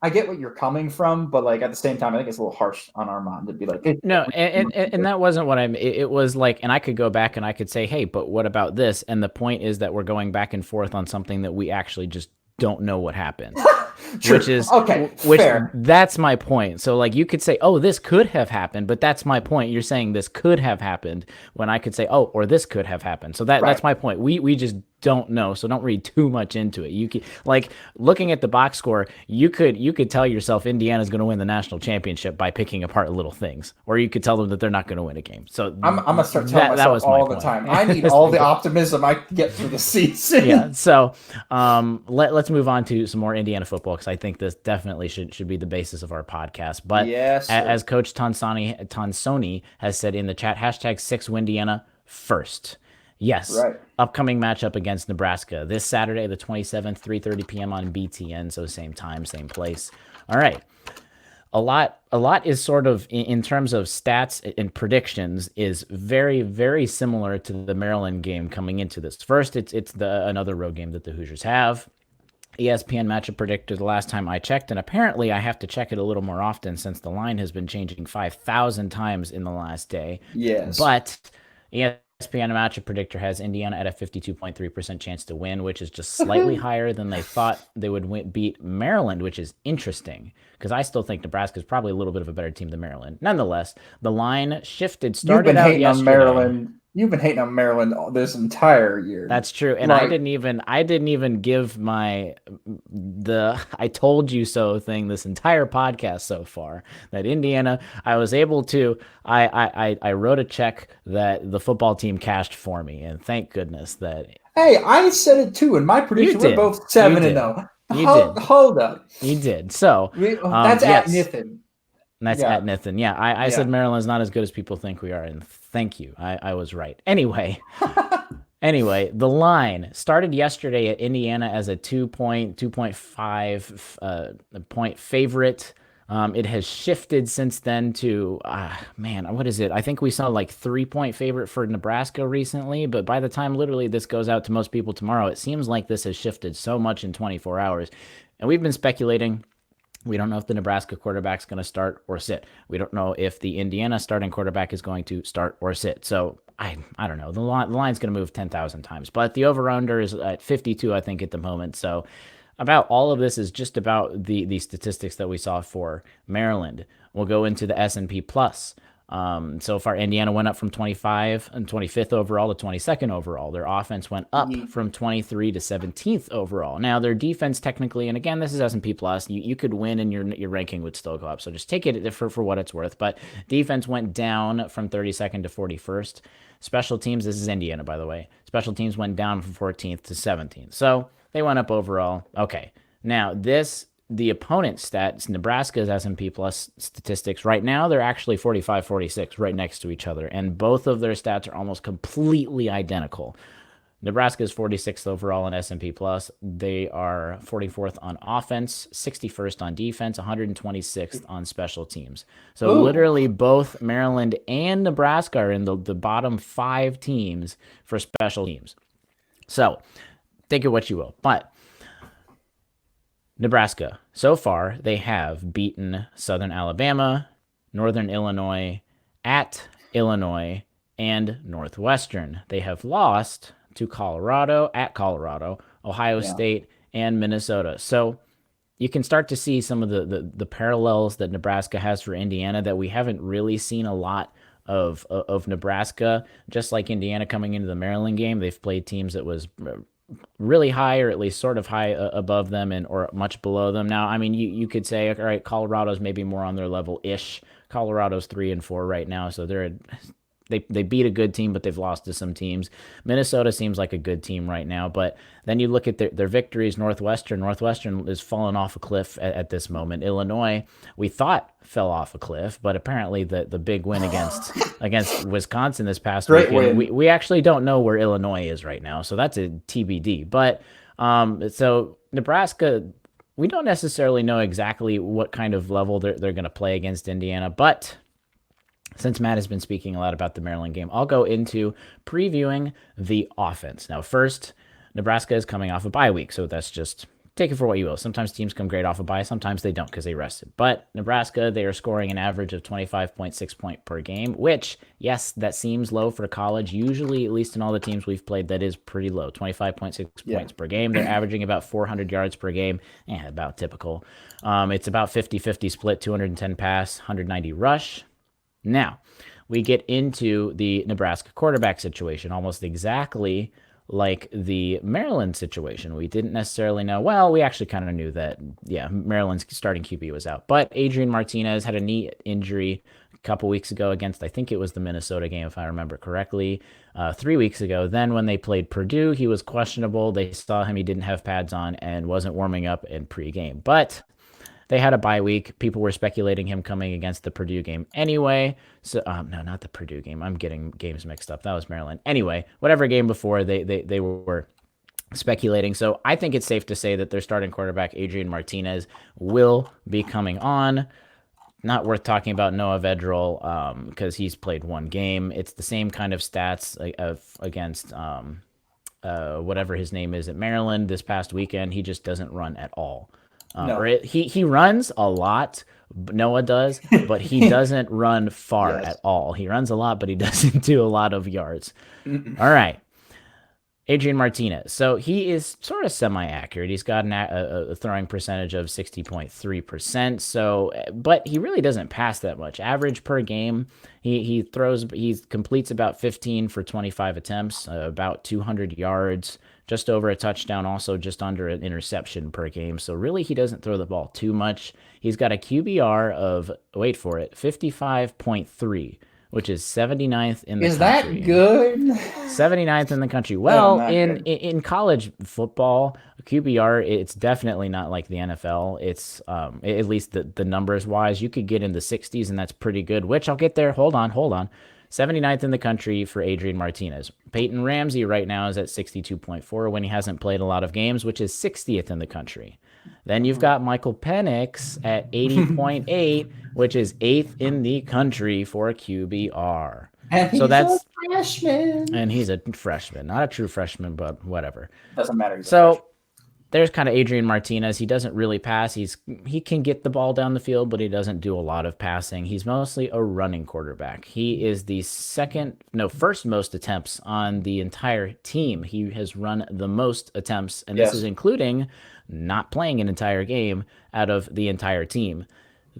I get what you're coming from, but like at the same time, I think it's a little harsh on Armand to be like, hey,
No, and that wasn't what it was like, and I could go back and I could say, hey, but what about this? And the point is that we're going back and forth on something that we actually just don't know what happened. Which is
okay, fair.
That's my point. So like you could say, oh, this could have happened, but that's my point. You're saying this could have happened when I could say, oh, or this could have happened. So that's my point. We just don't know, so don't read too much into it. You can, like, looking at the box score, you could tell yourself Indiana's going to win the national championship by picking apart little things, or you could tell them that they're not going to win a game. So
I'm gonna start telling myself all the time. I need all the optimism I can get through the season.
Yeah. So let's move on to some more Indiana football, because I think this definitely should be the basis of our podcast. But
yes,
as Coach Tonsoni has said in the chat, #6Windiana first. Yes.
Right.
Upcoming matchup against Nebraska this Saturday, the 27th, 3:30 p.m. on BTN. So same time, same place. All right. A lot is sort of, in terms of stats and predictions, is very, very similar to the Maryland game coming into this. First, it's another road game that the Hoosiers have. ESPN matchup predictor the last time I checked, and apparently I have to check it a little more often since the line has been changing 5,000 times in the last day.
Yes.
But ESPN matchup predictor has Indiana at a 52.3% chance to win, which is just slightly higher than they thought they would beat Maryland, which is interesting because I still think Nebraska is probably a little bit of a better team than Maryland. Nonetheless, the line shifted, started out yesterday.
You've been hating on Maryland this entire year.
That's true, and I didn't even give I told you so thing this entire podcast so far. That Indiana, I was able to. I wrote a check that the football team cashed for me, and thank goodness that.
Hey, I said it too in my prediction. We're both 7-0. Hold up.
You did. So
that's at Nathan.
That's at Nathan. Yeah, I said Maryland's not as good as people think we are, and thank you. I was right. Anyway, the line started yesterday at Indiana as a 2.5 point favorite. It has shifted since then to, what is it? I think we saw like 3-point favorite for Nebraska recently, but by the time literally this goes out to most people tomorrow, it seems like this has shifted so much in 24 hours. And we've been speculating. We don't know if the Nebraska quarterback's going to start or sit. We don't know if the Indiana starting quarterback is going to start or sit. So I don't know. The line's going to move 10,000 times, but the over-under is at 52, I think, at the moment. So about all of this is just about the statistics that we saw for Maryland. We'll go into the S&P Plus. So far, Indiana went up from 25th overall to 22nd overall. Their offense went up from 23 to 17th overall. Now, their defense technically, and again, this is S&P Plus, you could win and your ranking would still go up. So just take it for what it's worth. But defense went down from 32nd to 41st. Special teams, this is Indiana, by the way. Special teams went down from 14th to 17th. So they went up overall. Okay. Now, the opponent stats, Nebraska's S&P Plus statistics, right now, they're actually 45-46 right next to each other, and both of their stats are almost completely identical. Nebraska's 46th overall in S&P Plus. They are 44th on offense, 61st on defense, 126th on special teams. So literally both Maryland and Nebraska are in the bottom 5 teams for special teams. So think of what you will, but Nebraska, so far, they have beaten Southern Alabama, Northern Illinois, at Illinois, and Northwestern. They have lost to Colorado, at Colorado, Ohio State, and Minnesota. So you can start to see some of the parallels that Nebraska has for Indiana that we haven't really seen a lot of Nebraska. Just like Indiana coming into the Maryland game, they've played teams that was really high, or at least sort of high above them, or much below them. Now, I mean, you could say, all right, Colorado's maybe more on their level-ish. Colorado's 3-4 right now, so they beat a good team, but they've lost to some teams. Minnesota seems like a good team right now, but then you look at their victories. Northwestern is falling off a cliff at this moment. Illinois, we thought fell off a cliff, but apparently the big win against Wisconsin this past weekend, we actually don't know where Illinois is right now, so that's a TBD. But So Nebraska, we don't necessarily know exactly what kind of level they're going to play against Indiana, but since Matt has been speaking a lot about the Maryland game, I'll go into previewing the offense. Now, first, Nebraska is coming off a bye week, so that's just take it for what you will. Sometimes teams come great off a bye, sometimes they don't because they rested. But Nebraska, they are scoring an average of 25.6 points per game, which, yes, that seems low for college. Usually, at least in all the teams we've played, that is pretty low. 25.6 points per game. They're averaging about 400 yards per game. About typical. It's about 50-50 split, 210 pass, 190 rush. Now, we get into the Nebraska quarterback situation, almost exactly like the Maryland situation. We didn't necessarily know. Well, we actually kind of knew that, yeah, Maryland's starting QB was out. But Adrian Martinez had a knee injury a couple weeks ago against, I think it was the Minnesota game, if I remember correctly, 3 weeks ago. Then when they played Purdue, he was questionable. They saw him. He didn't have pads on and wasn't warming up in pregame. But they had a bye week. People were speculating him coming against the Purdue game anyway. So, no, not the Purdue game. I'm getting games mixed up. That was Maryland. Anyway, whatever game before, they were speculating. So I think it's safe to say that their starting quarterback, Adrian Martinez, will be coming on. Not worth talking about Noah Vedral because he's played one game. It's the same kind of stats against whatever his name is at Maryland this past weekend. He just doesn't run at all.
No.
He runs a lot. Noah does, but he doesn't run far
Yes.
at all. He runs a lot, but he doesn't do a lot of yards. All right. Adrian Martinez. So he is sort of semi-accurate. He's got a throwing percentage of 60.3%. So, but he really doesn't pass that much. Average per game, he completes about 15 for 25 attempts, about 200 yards, just over a touchdown, also just under an interception per game. So really, he doesn't throw the ball too much. He's got a QBR of, wait for it, 55.3, which is 79th in the country.
Is that good?
79th in the country.
No,
Well,
not
in
good.
in college football, QBR, it's definitely not like the NFL. It's at least the numbers wise, you could get in the 60s, and that's pretty good. Which I'll get there. Hold on. 79th in the country for Adrian Martinez. Peyton Ramsey right now is at 62.4 when he hasn't played a lot of games, which is 60th in the country. Then you've got Michael Penix at 80.8, which is 8th in the country for QBR.
And
So
he's a
that's
freshman.
and he's a freshman, not a true freshman, but whatever.
Doesn't matter. He's a
So
freshman.
there's kind of Adrian Martinez. He doesn't really pass. He can get the ball down the field, but he doesn't do a lot of passing. He's mostly a running quarterback. He is the first most attempts on the entire team. He has run the most attempts, and this
Yes.
is including not playing an entire game out of the entire team.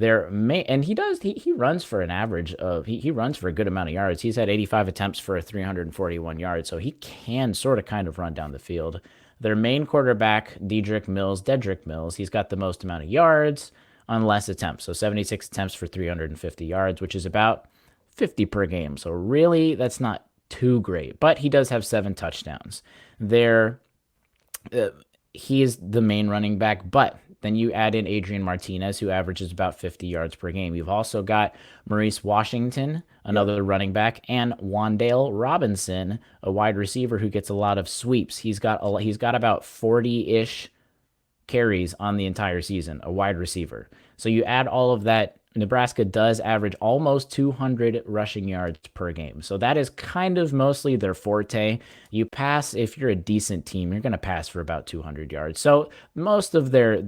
And he runs for an average of he runs for a good amount of yards. He's had 85 attempts for 341 yards, so he can sort of kind of run down the field. Their main quarterback, Dedrick Mills, he's got the most amount of yards on less attempts. So 76 attempts for 350 yards, which is about 50 per game. So really, that's not too great. But he does have 7 touchdowns. He is the main running back, but then you add in Adrian Martinez, who averages about 50 yards per game. You've also got Maurice Washington, another running back, and Wandale Robinson, a wide receiver who gets a lot of sweeps. He's got about 40-ish carries on the entire season, a wide receiver. So you add all of that. Nebraska does average almost 200 rushing yards per game. So that is kind of mostly their forte. You pass, if you're a decent team, you're going to pass for about 200 yards. So most of their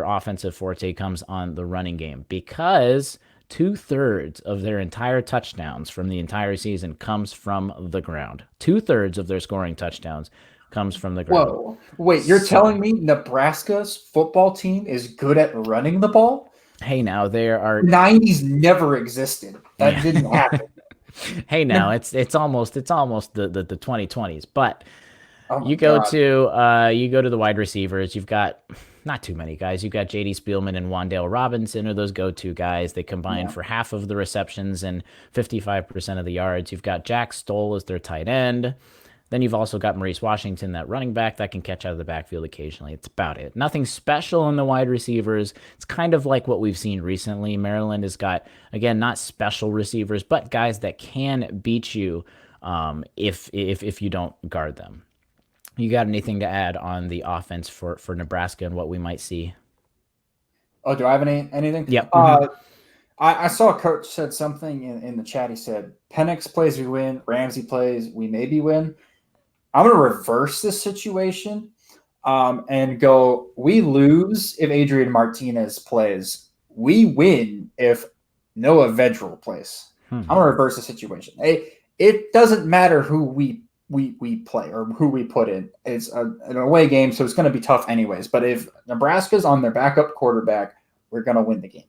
offensive forte comes on the running game because 2/3 of their entire touchdowns from the entire season comes from the ground. 2/3 of their scoring touchdowns comes from the ground.
Whoa. Wait, you're telling me Nebraska's football team is good at running the ball?
Hey, now there are
90s never existed. That didn't happen.
Hey, now it's almost the 2020s, but
Oh
you go to the wide receivers. You've got not too many guys. You've got J.D. Spielman and Wandale Robinson are those go-to guys. They combine for half of the receptions and 55% of the yards. You've got Jack Stoll as their tight end. Then you've also got Maurice Washington, that running back that can catch out of the backfield occasionally. It's about it. Nothing special in the wide receivers. It's kind of like what we've seen recently. Maryland has got, again, not special receivers, but guys that can beat you if you don't guard them. You got anything to add on the offense for Nebraska and what we might see?
Oh, do I have anything?
Yep. Mm-hmm.
I saw a coach said something in the chat. He said, Penix plays, we win. Ramsey plays, we maybe win. I'm going to reverse this situation and go, we lose if Adrian Martinez plays. We win if Noah Vedral plays. I'm going to reverse the situation. It doesn't matter who we play or who we put in. It's an away game, so it's going to be tough anyways. But if Nebraska's on their backup quarterback, we're going to win the game.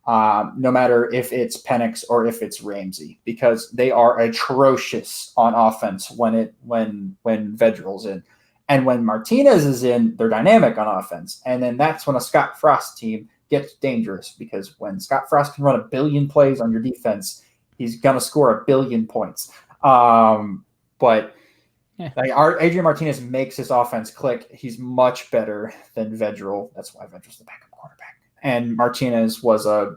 No matter if it's Penix or if it's Ramsey, because they are atrocious on offense when Vedral's in. And when Martinez is in, they're dynamic on offense. And then that's when a Scott Frost team gets dangerous, because when Scott Frost can run a billion plays on your defense, he's going to score a billion points. But our Adrian Martinez makes his offense click. He's much better than Vedral. That's why Vedral's the backup quarterback. And Martinez was a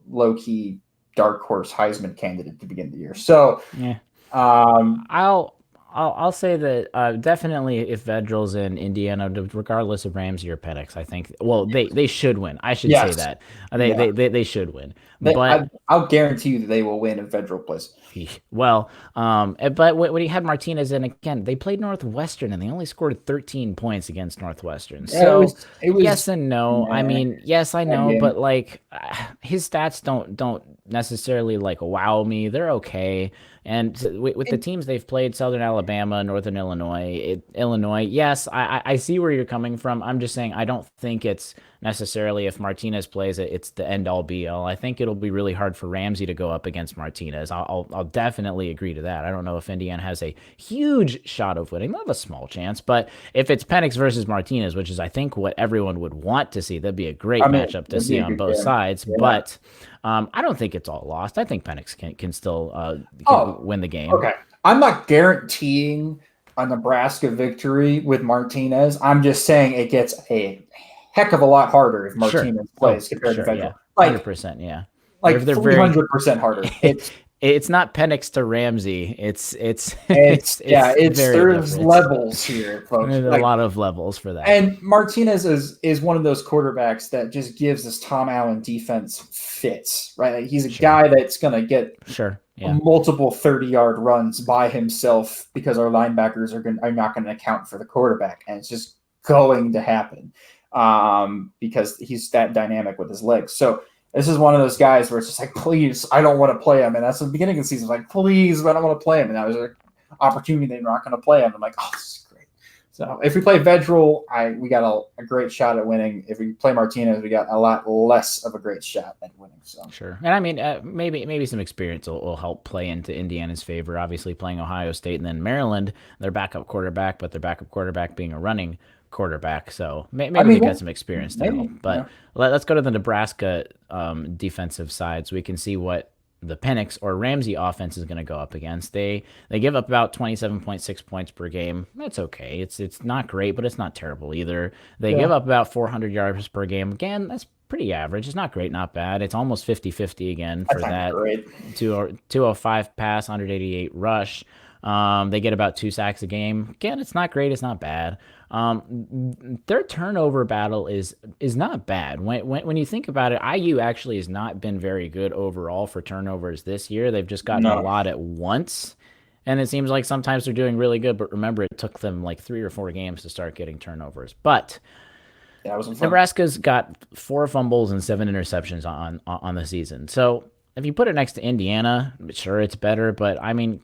low-key dark horse Heisman candidate to begin the year. So,
I'll say that definitely if Vedral's in Indiana, regardless of Ramsey or Penix, I think they should win. I should say that they should win. But
I'll guarantee you that they will win if Vedral plays.
Well, but when he had Martinez in again, they played Northwestern and they only scored 13 points against Northwestern. So
it was
yes and no. I mean, yes, I know, but like his stats don't necessarily like wow me. They're okay. And with the teams they've played, Southern Alabama, Northern Illinois, yes, I see where you're coming from. I'm just saying I don't think it's necessarily if Martinez plays it, it's the end all be all. I think it'll be really hard for Ramsey to go up against Martinez. I'll definitely agree to that. I don't know if Indiana has a huge shot of winning. They'll have a small chance, but if it's Penix versus Martinez, which is I think what everyone would want to see, that'd be a great matchup to see on both sides. Yeah. But I don't think it's all lost. I think Penix can still win the game.
Okay. I'm not guaranteeing a Nebraska victory with Martinez. I'm just saying it gets a heck of a lot harder if Martinez plays compared to Vedral.
Yeah. 100%, yeah.
Like 300% harder.
It's not Penix to Ramsey. It's
there's levels here, folks.
There's a lot of levels for that.
And Martinez is one of those quarterbacks that just gives this Tom Allen defense fits, right? Like he's a guy that's gonna get multiple 30-yard runs by himself because our linebackers are not going to account for the quarterback, and it's just going to happen because he's that dynamic with his legs. So this is one of those guys where it's just like, please, I don't want to play him. And that's the beginning of the season. Like, please, I don't want to play him. And that was an opportunity they're not going to play him. I'm like, oh, this is great. So if we play Vedral, we got a great shot at winning. If we play Martinez, we got a lot less of a great shot at winning. So
sure. And I mean, maybe some experience will help play into Indiana's favor. Obviously playing Ohio State and then Maryland, their backup quarterback, but their backup quarterback being a running quarterback, so maybe they got some experience to help. But let's go to the Nebraska defensive side so we can see what the Penix or Ramsey offense is going to go up against. They give up about 27.6 points per game. That's okay. It's not great, but it's not terrible either. They give up about 400 yards per game. Again, that's pretty average. It's not great, not bad. It's almost 50-50 again for that. 205 pass, 188 rush. They get about 2 sacks a game. Again, it's not great. It's not bad. Their turnover battle is not bad. When you think about it, IU actually has not been very good overall for turnovers this year. They've just gotten a lot at once. And it seems like sometimes they're doing really good, but remember, it took them like 3 or 4 games to start getting turnovers. But Nebraska's got 4 fumbles and 7 interceptions on the season. So if you put it next to Indiana, sure, it's better, but I mean,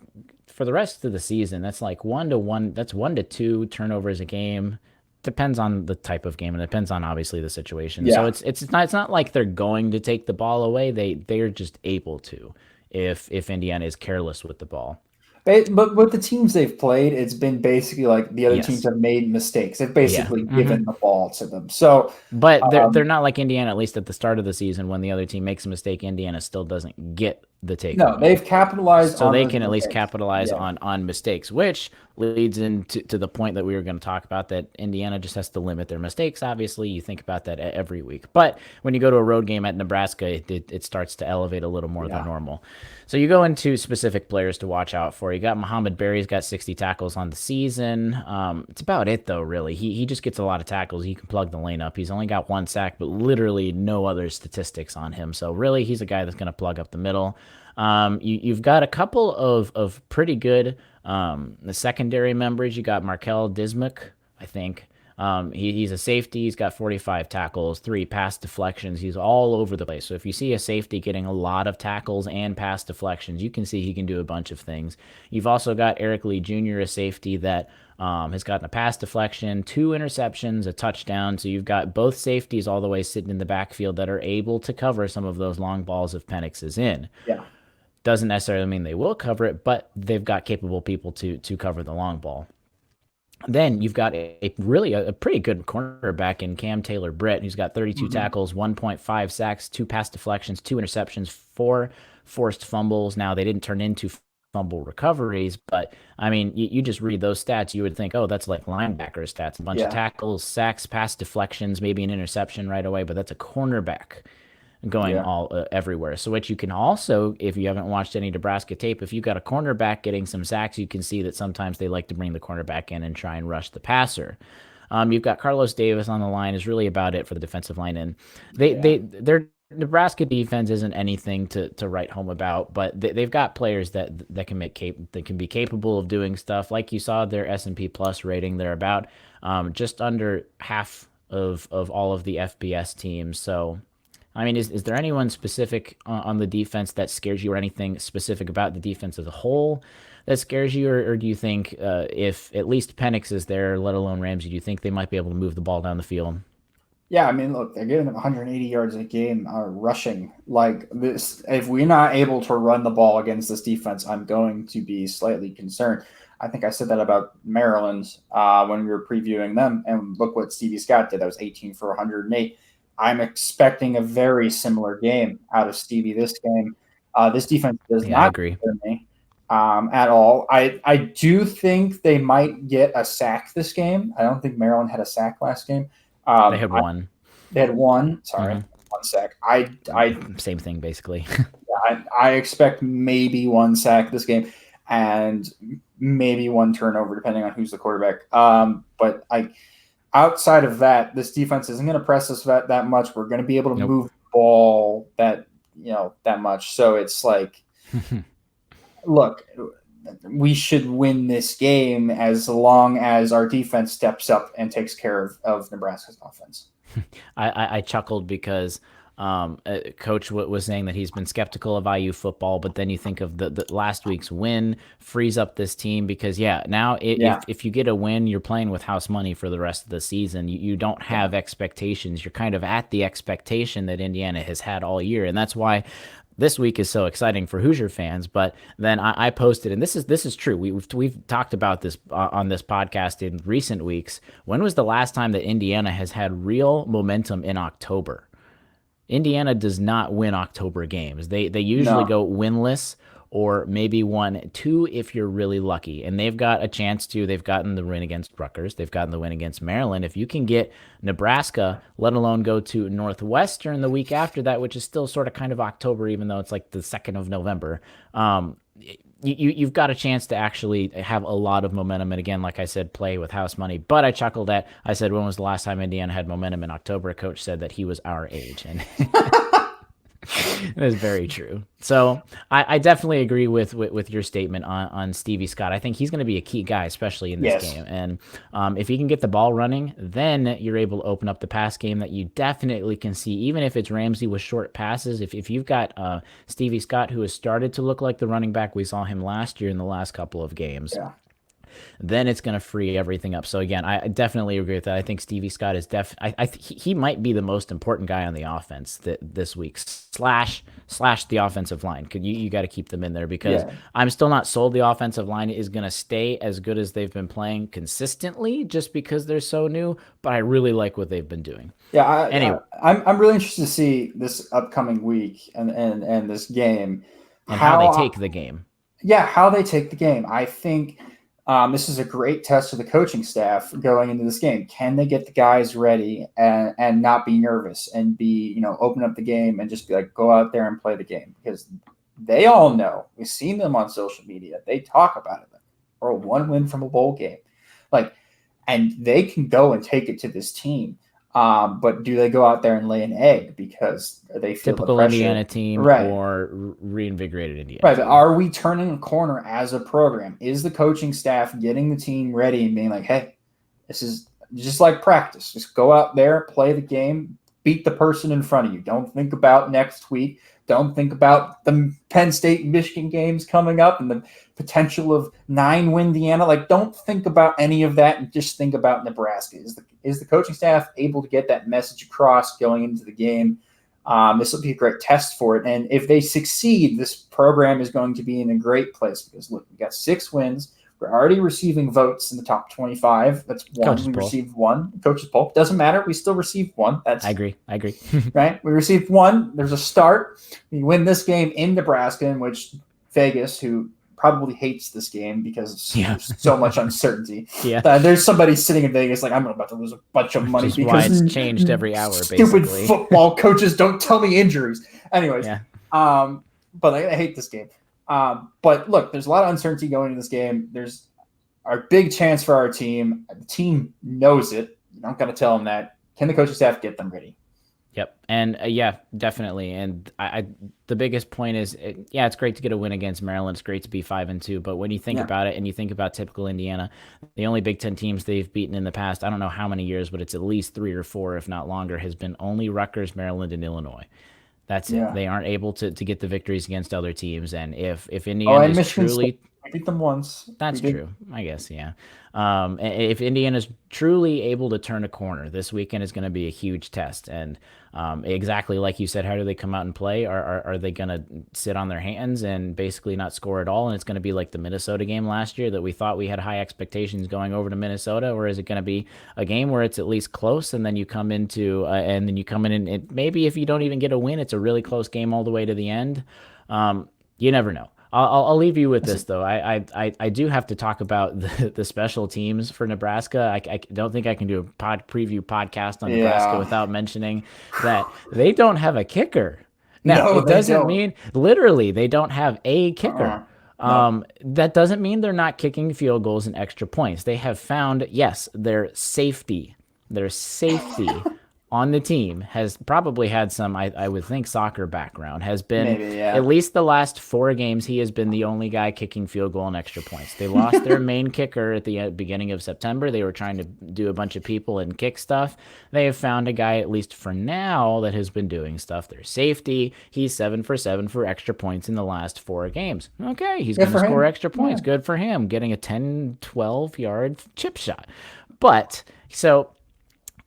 for the rest of the season, that's like 1 to 1. That's 1 to 2 turnovers a game. Depends on the type of game, and it depends on obviously the situation. So it's not like they're going to take the ball away. They're just able to if Indiana is careless with the ball.
But with the teams they've played, it's been basically like the other teams have made mistakes. They've basically given the ball to them. So,
but they're not like Indiana. At least at the start of the season, when the other team makes a mistake, Indiana still doesn't get the
No,
takeaway.
they've capitalized
So
on
they
those
can at least
mistakes.
capitalize
Yeah,
on mistakes, which leads into to the point that we were going to talk about, that Indiana just has to limit their mistakes. Obviously, you think about that every week. But when you go to a road game at Nebraska, it starts to elevate a little more than
yeah,
normal. So you go into specific players to watch out for. You got Muhammad Berry's got 60 tackles on the season. It's about it, though, really. He just gets a lot of tackles. He can plug the lane up. He's only got one sack, but literally no other statistics on him. So really, he's a guy that's going to plug up the middle. You've got a couple of pretty good the secondary members. You got Markel Dismuke, I think. He's a safety. He's got 45 tackles, 3 pass deflections. He's all over the place. So if you see a safety getting a lot of tackles and pass deflections, you can see he can do a bunch of things. You've also got Eric Lee Jr., a safety that has gotten a pass deflection, 2 interceptions, a touchdown. So you've got both safeties all the way sitting in the backfield that are able to cover some of those long balls if Penix is in.
yeah,
Doesn't necessarily mean they will cover it, but they've got capable people to cover the long ball. Then you've got a pretty good cornerback in Cam Taylor Britt, who's got 32
hmm
tackles, 1.5 sacks, 2 pass deflections, 2 interceptions, 4 forced fumbles. Now, they didn't turn into fumble recoveries, but I mean, you just read those stats, you would think, oh, that's like linebacker stats, a bunch of
yeah,
tackles, sacks, pass deflections, maybe an interception right away, but that's a cornerback going
yeah,
all everywhere. So what you can also, if you haven't watched any Nebraska tape, if you've got a cornerback getting some sacks, you can see that sometimes they like to bring the cornerback in and try and rush the passer. You've got Carlos Davis on the line is really about it for the defensive line, and
yeah,
their Nebraska defense isn't anything to write home about, but they've got players that can that can be capable of doing stuff. Like you saw their S&P Plus rating, they're about just under half of all of the FBS teams. So I mean, is there anyone specific on the defense that scares you, or anything specific about the defense as a whole that scares you, or do you think if at least Penix is there, let alone Ramsey, do you think they might be able to move the ball down the field?
yeah. I mean, look, they're giving them 180 yards a game rushing. Like this, if we're not able to run the ball against this defense, I'm going to be slightly concerned. I think I said that about Maryland when we were previewing them, and look what Stevie Scott did. That was 18 for 108. I'm expecting a very similar game out of Stevie this game. This defense does
Yeah, I
not
agree.
scare me at all. I do think they might get a sack this game. I don't think Maryland had a sack last game.
They had one.
They had one. Sorry,
Hmm.
one sack.
Same thing, basically.
I expect maybe one sack this game, and maybe one turnover depending on who's the quarterback. But outside of that, this defense isn't going to press us that much. We're going to be able to
Nope.
move the ball that much. So it's like, look, we should win this game as long as our defense steps up and takes care of Nebraska's offense.
I chuckled because Coach was saying that he's been skeptical of IU football, but then you think of the last week's win frees up this team because, yeah, now
Yeah,
if you get a win, you're playing with house money for the rest of the season. You don't
yeah,
have expectations. You're kind of at the expectation that Indiana has had all year, and that's why this week is so exciting for Hoosier fans. But then I posted, and this is true. We've talked about this on this podcast in recent weeks. When was the last time that Indiana has had real momentum in October? Indiana does not win October games. They usually
no,
go winless or maybe 1-2 if you're really lucky. And they've got a chance to. They've gotten the win against Rutgers. They've gotten the win against Maryland. If you can get Nebraska, let alone go to Northwestern the week after that, which is still sort of kind of October, even though it's like the 2nd of November. You've got a chance to actually have a lot of momentum. And again, like I said, play with house money. But I chuckled at, I said, when was the last time Indiana had momentum in October? A coach said that he was our age. And it is very true. So I definitely agree with your statement on Stevie Scott. I think he's going to be a key guy, especially in this
yes,
game. And if he can get the ball running, then you're able to open up the pass game that you definitely can see, even if it's Ramsey with short passes. If you've got Stevie Scott, who has started to look like the running back we saw him last year in the last couple of games,
yeah.
then it's going to free everything up. So again, I definitely agree with that. I think Stevie Scott is he might be the most important guy on the offense this week. Slash the offensive line. Could you got to keep them in there because
Yeah,
I'm still not sold the offensive line is going to stay as good as they've been playing consistently just because they're so new. But I really like what they've been doing.
yeah.
Anyway,
I'm really interested to see this upcoming week and this game.
and how they take the game.
Yeah, how they take the game. I think this is a great test for the coaching staff going into this game. Can they get the guys ready and not be nervous and be, open up the game and just be like, go out there and play the game? Because they all know. We've seen them on social media. They talk about it. Or one win from a bowl game. And they can go and take it to this team. But do they go out there and lay an egg because they feel
typical
the pressure?
Indiana team,
right,
or reinvigorated Indiana?
Right,
team.
but are we turning a corner as a program? Is the coaching staff getting the team ready and being like, "Hey, this is just like practice. Just go out there, play the game, beat the person in front of you. Don't think about next week. Don't think about the Penn State and Michigan games coming up and the potential of 9-win Indiana. Don't think about any of that and just think about Nebraska. Is the coaching staff able to get that message across going into the game? This will be a great test for it. And if they succeed, this program is going to be in a great place because, look, we got 6 wins. We're already receiving votes in the top 25. That's one.
Coach's
we
poll.
received 1. Coach's poll. Doesn't matter. We still received 1.
I agree.
Right? We received 1. There's a start. We win this game in Nebraska, in which Vegas, who probably hates this game because there's so much uncertainty.
Yeah.
There's somebody sitting in Vegas like, I'm about to lose a bunch of money
because
why
it's changed every hour,
stupid
basically.
Football coaches don't tell me injuries. Anyways,
yeah.
But I hate this game. But look, there's a lot of uncertainty going into this game. There's our big chance for our team. The team knows it. You don't got to tell them that. Can the coaching staff get them ready?
Yep. And yeah, definitely. And the biggest point is, it's great to get a win against Maryland. It's great to be 5-2. But when you think about it and you think about typical Indiana, the only Big Ten teams they've beaten in the past, I don't know how many years, but it's at least 3 or 4, if not longer, has been only Rutgers, Maryland, and Illinois. That's it. They aren't able to get the victories against other teams. And if Indiana is truly...
I beat them once.
That's true. I guess, yeah. If Indiana's truly able to turn a corner, this weekend is going to be a huge test. And exactly like you said, how do they come out and play? Are they going to sit on their hands and basically not score at all? And it's going to be like the Minnesota game last year that we thought we had high expectations going over to Minnesota, or is it going to be a game where it's at least close and then you come into and maybe if you don't even get a win, it's a really close game all the way to the end. You never know. I'll leave you with this, though. I do have to talk about the special teams for Nebraska. I don't think I can do a preview podcast on Nebraska without mentioning that they don't have a kicker. Now, it doesn't mean literally they don't have a kicker. That doesn't mean they're not kicking field goals and extra points. They have found, yes, their safety on the team has probably had some, I would think, soccer background, has been at least the last 4 games. He has been the only guy kicking field goal and extra points. They lost their main kicker at the beginning of September. They were trying to do a bunch of people and kick stuff. They have found a guy, at least for now, that has been doing stuff. Their safety, he's 7 for 7 for extra points in the last 4 games. Okay, he's going to score extra points. Good for him, getting a 10, 12-yard chip shot. But, so...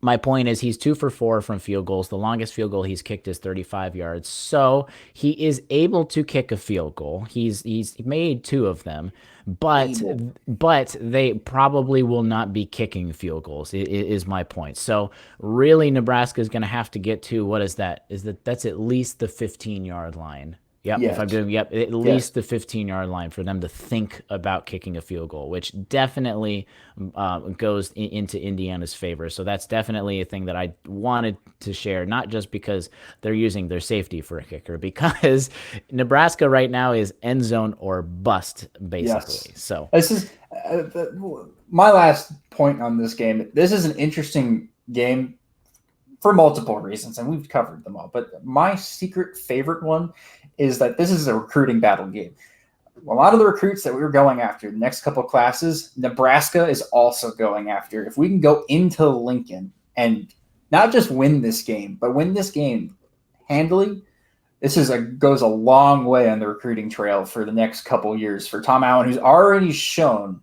my point is he's 2 for 4 from field goals. The longest field goal he's kicked is 35 yards. So he is able to kick a field goal. He's made 2 of them, but they probably will not be kicking field goals is my point. So really Nebraska is going to have to get to, what is that? That's at least the 15-yard line. Yep, if I'm doing at least the 15-yard line for them to think about kicking a field goal, which definitely goes into Indiana's favor. So that's definitely a thing that I wanted to share, not just because they're using their safety for a kicker, because Nebraska right now is end zone or bust, basically. Yes. So
this is my last point on this game. This is an interesting game for multiple reasons, and we've covered them all. But my secret favorite one is that this is a recruiting battle game. A lot of the recruits that we were going after, the next couple of classes, Nebraska is also going after. If we can go into Lincoln and not just win this game, but win this game handily, this goes a long way on the recruiting trail for the next couple of years for Tom Allen, who's already shown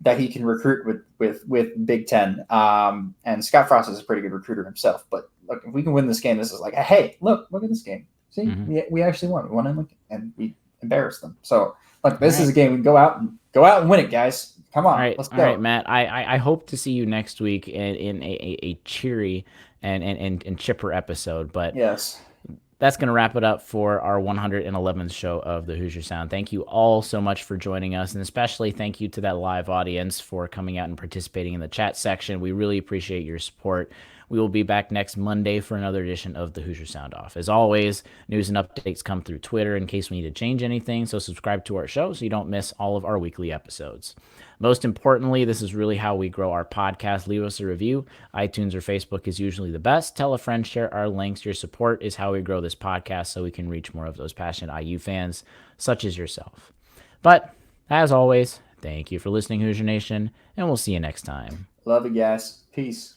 that he can recruit with Big Ten. And Scott Frost is a pretty good recruiter himself. But look, if we can win this game, this is like, hey, look at this game. See, we actually won. We won in Lincoln, and we embarrassed them. So, look, this is a game we can go out and win it, guys. Come on, let's go.
All right, Matt. I hope to see you next week in a cheery and chipper episode. But
yes,
that's going to wrap it up for our 111th show of the Hoosier Sound. Thank you all so much for joining us, and especially thank you to that live audience for coming out and participating in the chat section. We really appreciate your support. We will be back next Monday for another edition of the Hoosier Sound Off. As always, news and updates come through Twitter in case we need to change anything, so subscribe to our show so you don't miss all of our weekly episodes. Most importantly, this is really how we grow our podcast. Leave us a review. iTunes or Facebook is usually the best. Tell a friend, share our links. Your support is how we grow this podcast so we can reach more of those passionate IU fans, such as yourself. But as always, thank you for listening, Hoosier Nation, and we'll see you next time.
Love you guys. Peace.